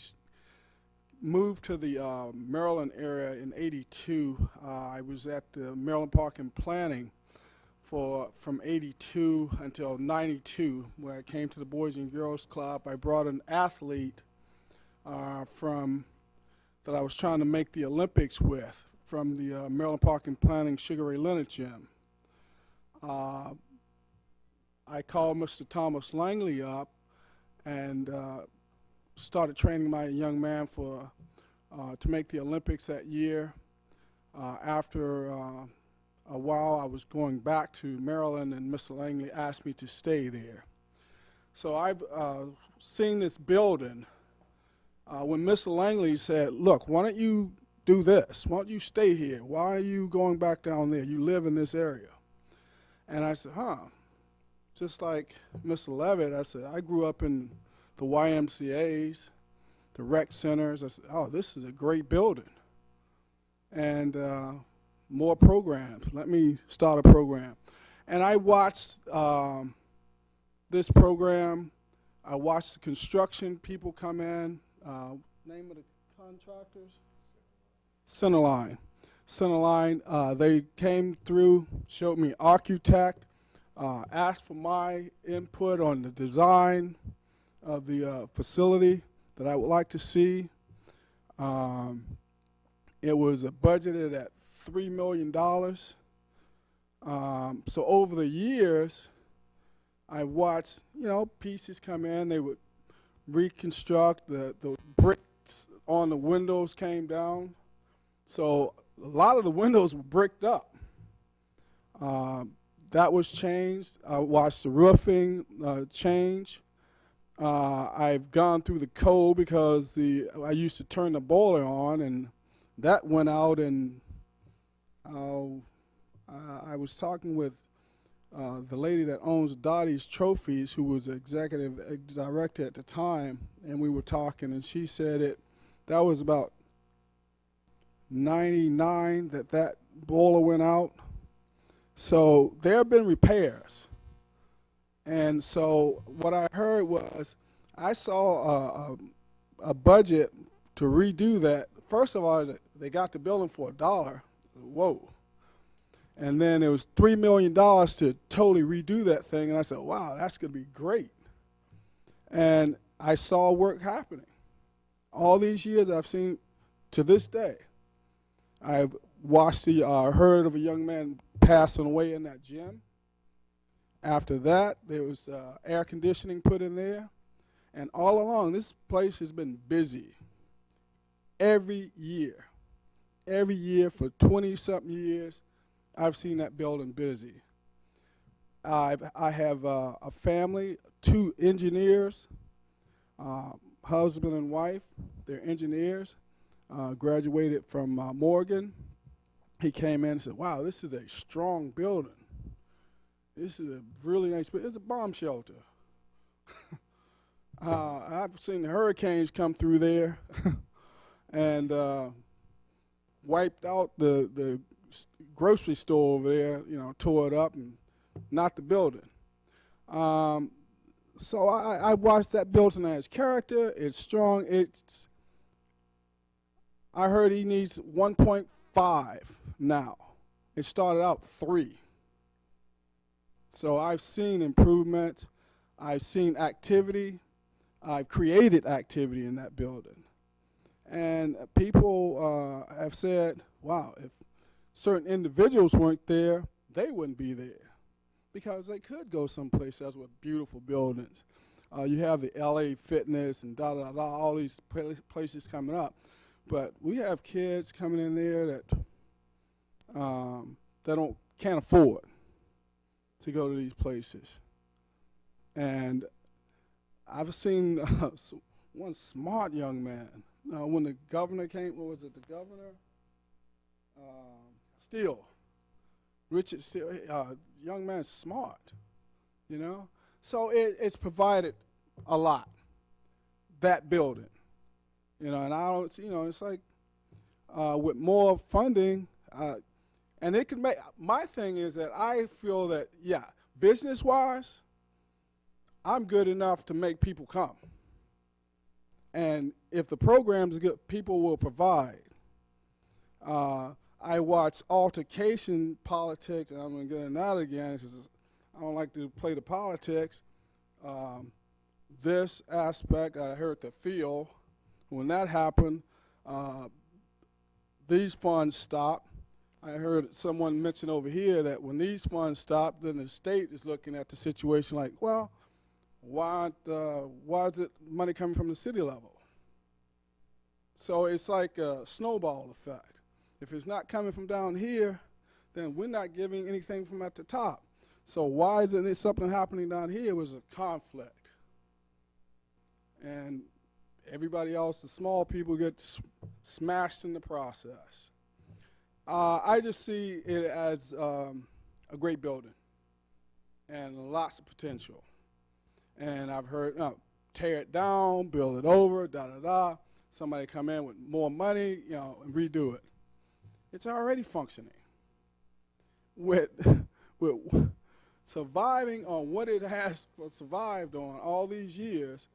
moved to the Maryland area in '82. I was at the Maryland Park and Planning from '82 until '92, when I came to the Boys and Girls Club. I brought an athlete that I was trying to make the Olympics with from the Maryland Park and Planning Sugar Ray Leonard Gym. I called Mr. Thomas Langley up and started training my young man for to make the Olympics that year. After a while, I was going back to Maryland, and Mr. Langley asked me to stay there. So I've seen this building. When Mr. Langley said, "Look, why don't you do this? Why don't you stay here? Why are you going back down there? You live in this area." And I said, just like Mr. Levitt, I said, I grew up in the YMCAs, the rec centers. I said, oh, this is a great building. And more programs. Let me start a program. And I watched this program. I watched the construction people come in. Name of the contractors? Centerline. Centerline, they came through, showed me architect, asked for my input on the design of the facility that I would like to see. It was budgeted at $3 million. So over the years, I watched, pieces come in. They would reconstruct. The bricks on the windows came down. So a lot of the windows were bricked up. That was changed. I watched the roofing change. I've gone through the code because I used to turn the boiler on, and that went out. And I was talking with the lady that owns Dottie's Trophies, who was the executive director at the time, and we were talking, and she said that was about 99 that boiler went out. So there have been repairs. And so what I heard was, I saw a budget to redo that. First of all, they got the building for $1. Whoa. And then it was $3 million to totally redo that thing. And I said, wow, that's going to be great. And I saw work happening. All these years I've seen, to this day, I've watched heard of a young man passing away in that gym. After that, there was air conditioning put in there. And all along, this place has been busy every year. Every year for 20-something years, I've seen that building busy. I have a family, 2 engineers, husband and wife. They're engineers, graduated from Morgan. He came in and said, wow, this is a strong building. This is a really nice building. It's a bomb shelter. I've seen the hurricanes come through there and wiped out the grocery store over there, tore it up, and not the building. So I watched that building as character. It's strong. I heard he needs 1.5 now. It started out 3. So I've seen improvement. I've seen activity. I've created activity in that building. And people have said, wow, if certain individuals weren't there, they wouldn't be there, because they could go someplace else with beautiful buildings. You have the LA Fitness and all these places coming up. But we have kids coming in there that can't afford to go to these places. And I've seen one smart young man. When the governor came, what was it, the governor? Steele. Richard Steele, young man, smart, So it's provided a lot, that building. And I don't, it's like with more funding, and it can make, my thing is that I feel that, business-wise, I'm good enough to make people come. And if the program's good, people will provide. I watch altercation politics, and I'm going to get into that again, because I don't like to play the politics. This aspect, I heard the field. When that happened, these funds stopped. I heard someone mention over here that when these funds stop, then the state is looking at the situation like, well, why is it money coming from the city level? So it's like a snowball effect. If it's not coming from down here, then we're not giving anything from at the top. So why isn't it something happening down here? It was a conflict. And everybody else, the small people, get smashed in the process. I just see it as a great building and lots of potential. And I've heard, tear it down, build it over, da-da-da. Somebody come in with more money, and redo it. It's already functioning. With surviving on what it has survived on all these years,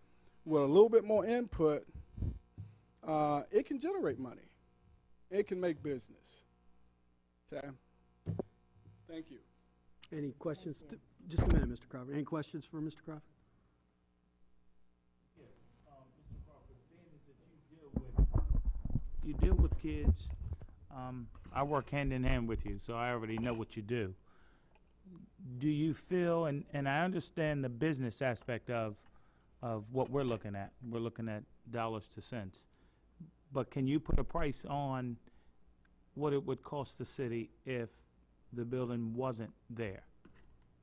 with a little bit more input, it can generate money. It can make business. Okay? Thank you. Any questions? Just a minute, Mr. Crawford. Any questions for Mr. Crawford? Mr. Crawford, being that you deal with kids, I work hand in hand with you, so I already know what you do. Do you feel, and I understand the business aspect of what we're looking at. We're looking at dollars to cents. But can you put a price on what it would cost the city if the building wasn't there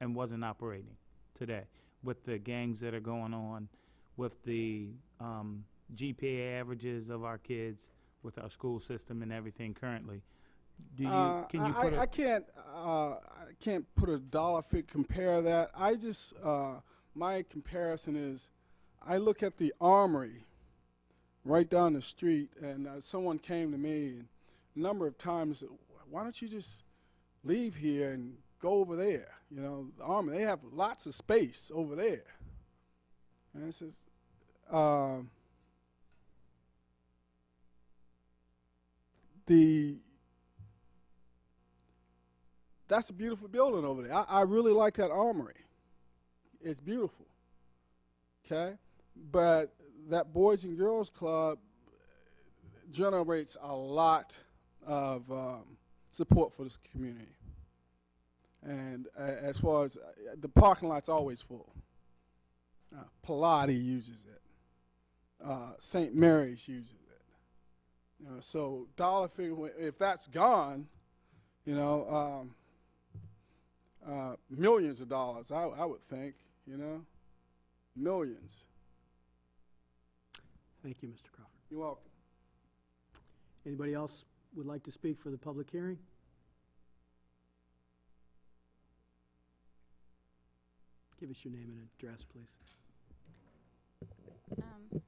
and wasn't operating today, with the gangs that are going on, with the GPA averages of our kids, with our school system and everything currently? Do you, can you put I can't put a dollar figure, compare that. I just, my comparison is, I look at the Armory right down the street, and someone came to me and a number of times, why don't you just leave here and go over there? The Armory, they have lots of space over there. And it says, that's a beautiful building over there. I really like that Armory. It's beautiful. Okay? But that Boys and Girls Club generates a lot of support for this community. And as far as the parking lot's always full. Pilates uses it. St. Mary's uses it. So dollar figure, if that's gone, millions of dollars, I would think, millions. Thank you, Mr. Crawford. You're welcome. Anybody else would like to speak for the public hearing? Give us your name and address, please.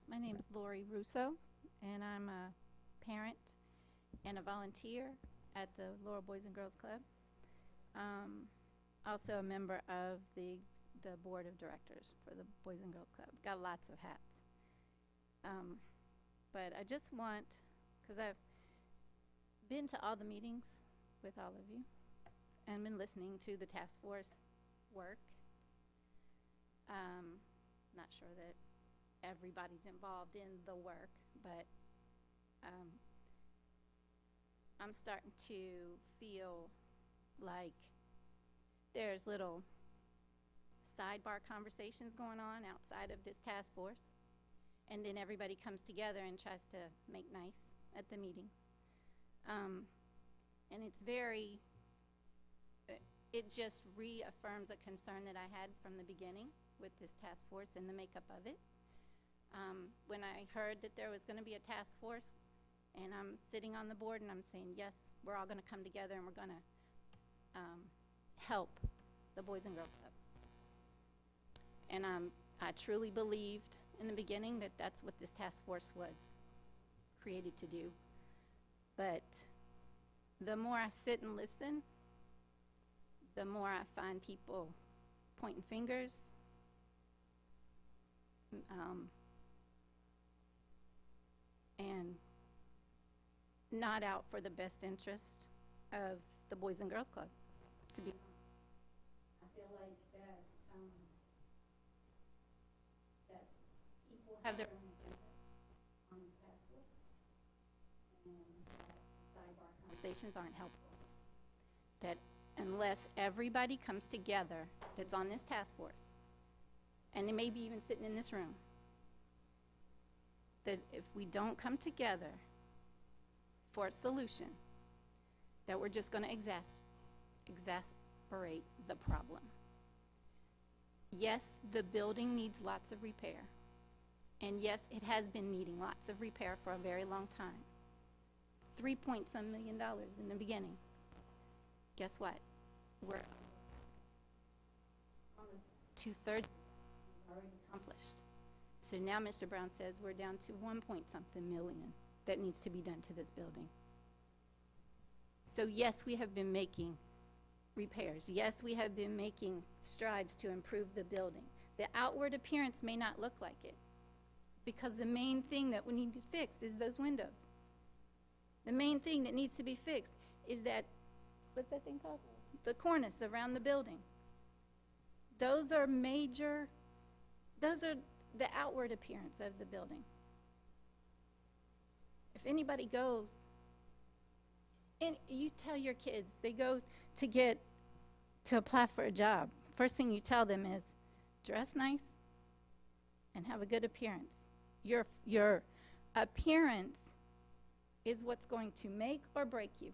My name is Lori Russo, and I'm a parent and a volunteer at the Laurel Boys and Girls Club. Also a member of the board of directors for the Boys and Girls Club. Got lots of hats. But I just want, because I've been to all the meetings with all of you and been listening to the task force work. Not sure that everybody's involved in the work, but I'm starting to feel like there's little sidebar conversations going on outside of this task force, and then everybody comes together and tries to make nice at the meetings. And it's very, it just reaffirms a concern that I had from the beginning with this task force and the makeup of it. When I heard that there was going to be a task force, and I'm sitting on the board and I'm saying, yes, we're all going to come together and we're going to help the Boys and Girls Club. And I truly believed in the beginning that that's what this task force was created to do. But the more I sit and listen, the more I find people pointing fingers, and not out for the best interest of the Boys and Girls Club, to be honest. I feel like that that people have their own agenda on this task force, and that sidebar conversations aren't helpful. that unless everybody comes together that's on this task force, and they may be even sitting in this room, that if we don't come together for a solution, that we're just going to exasperate the problem. Yes, the building needs lots of repair. And yes, it has been needing lots of repair for a very long time. $3-some million in the beginning. Guess what? We're almost 2/3 already accomplished. So now Mr. Brown says we're down to $1-something million that needs to be done to this building. So yes, we have been making repairs. Yes, we have been making strides to improve the building. The outward appearance may not look like it, because the main thing that we need to fix is those windows. The main thing that needs to be fixed is that, what's that thing called? The cornice around the building. Those are major, those are the outward appearance of the building. If anybody goes, and you tell your kids, they go to apply for a job, first thing you tell them is, dress nice and have a good appearance. Your appearance is what's going to make or break you.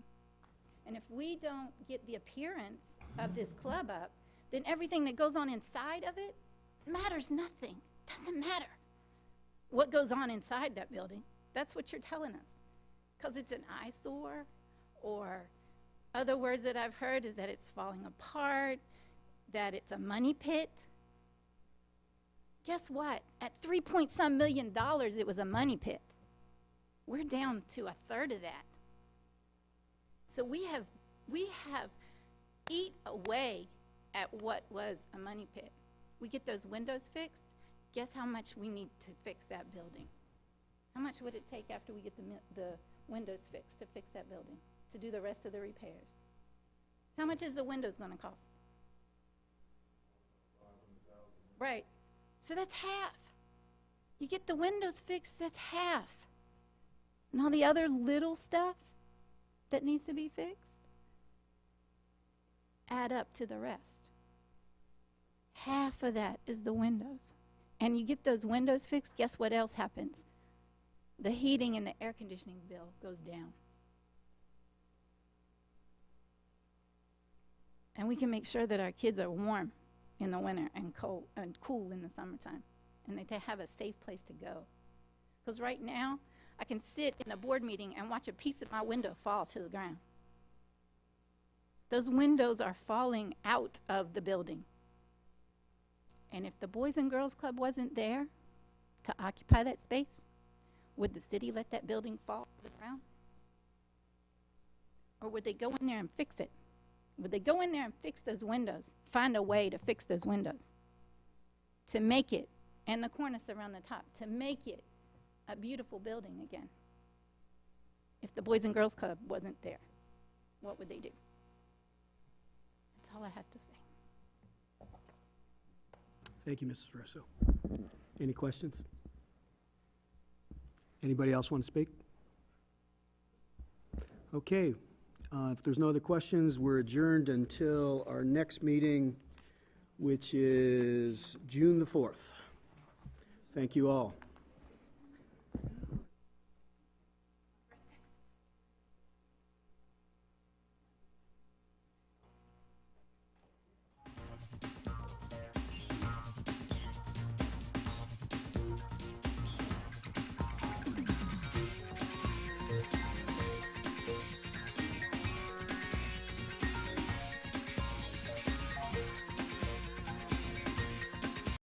And if we don't get the appearance of this club up, then everything that goes on inside of it matters nothing. Doesn't matter what goes on inside that building. That's what you're telling us. Because it's an eyesore, or other words that I've heard is that it's falling apart, that it's a money pit. Guess what? At $3-some million, it was a money pit. We're down to 1/3 of that. So we have eat away at what was a money pit. We get those windows fixed. Guess how much we need to fix that building? How much would it take after we get the windows fixed to fix that building, to do the rest of the repairs? How much is the windows going to cost? Right. So that's half. You get the windows fixed, that's half. And all the other little stuff that needs to be fixed add up to the rest. Half of that is the windows. And you get those windows fixed, guess what else happens? The heating and the air conditioning bill goes down. And we can make sure that our kids are warm in the winter and cold and cool in the summertime, and that they have a safe place to go. Because right now, I can sit in a board meeting and watch a piece of my window fall to the ground. Those windows are falling out of the building. And if the Boys and Girls Club wasn't there to occupy that space, would the city let that building fall to the ground? Or would they go in there and fix it? Would they go in there and fix those windows, find a way to fix those windows, to make it, and the cornice around the top, to make it a beautiful building again? If the Boys and Girls Club wasn't there, what would they do? That's all I have to say. Thank you, Mrs. Russo. Any questions? Anybody else want to speak? Okay. If there's no other questions, we're adjourned until our next meeting, which is June the 4th. Thank you all.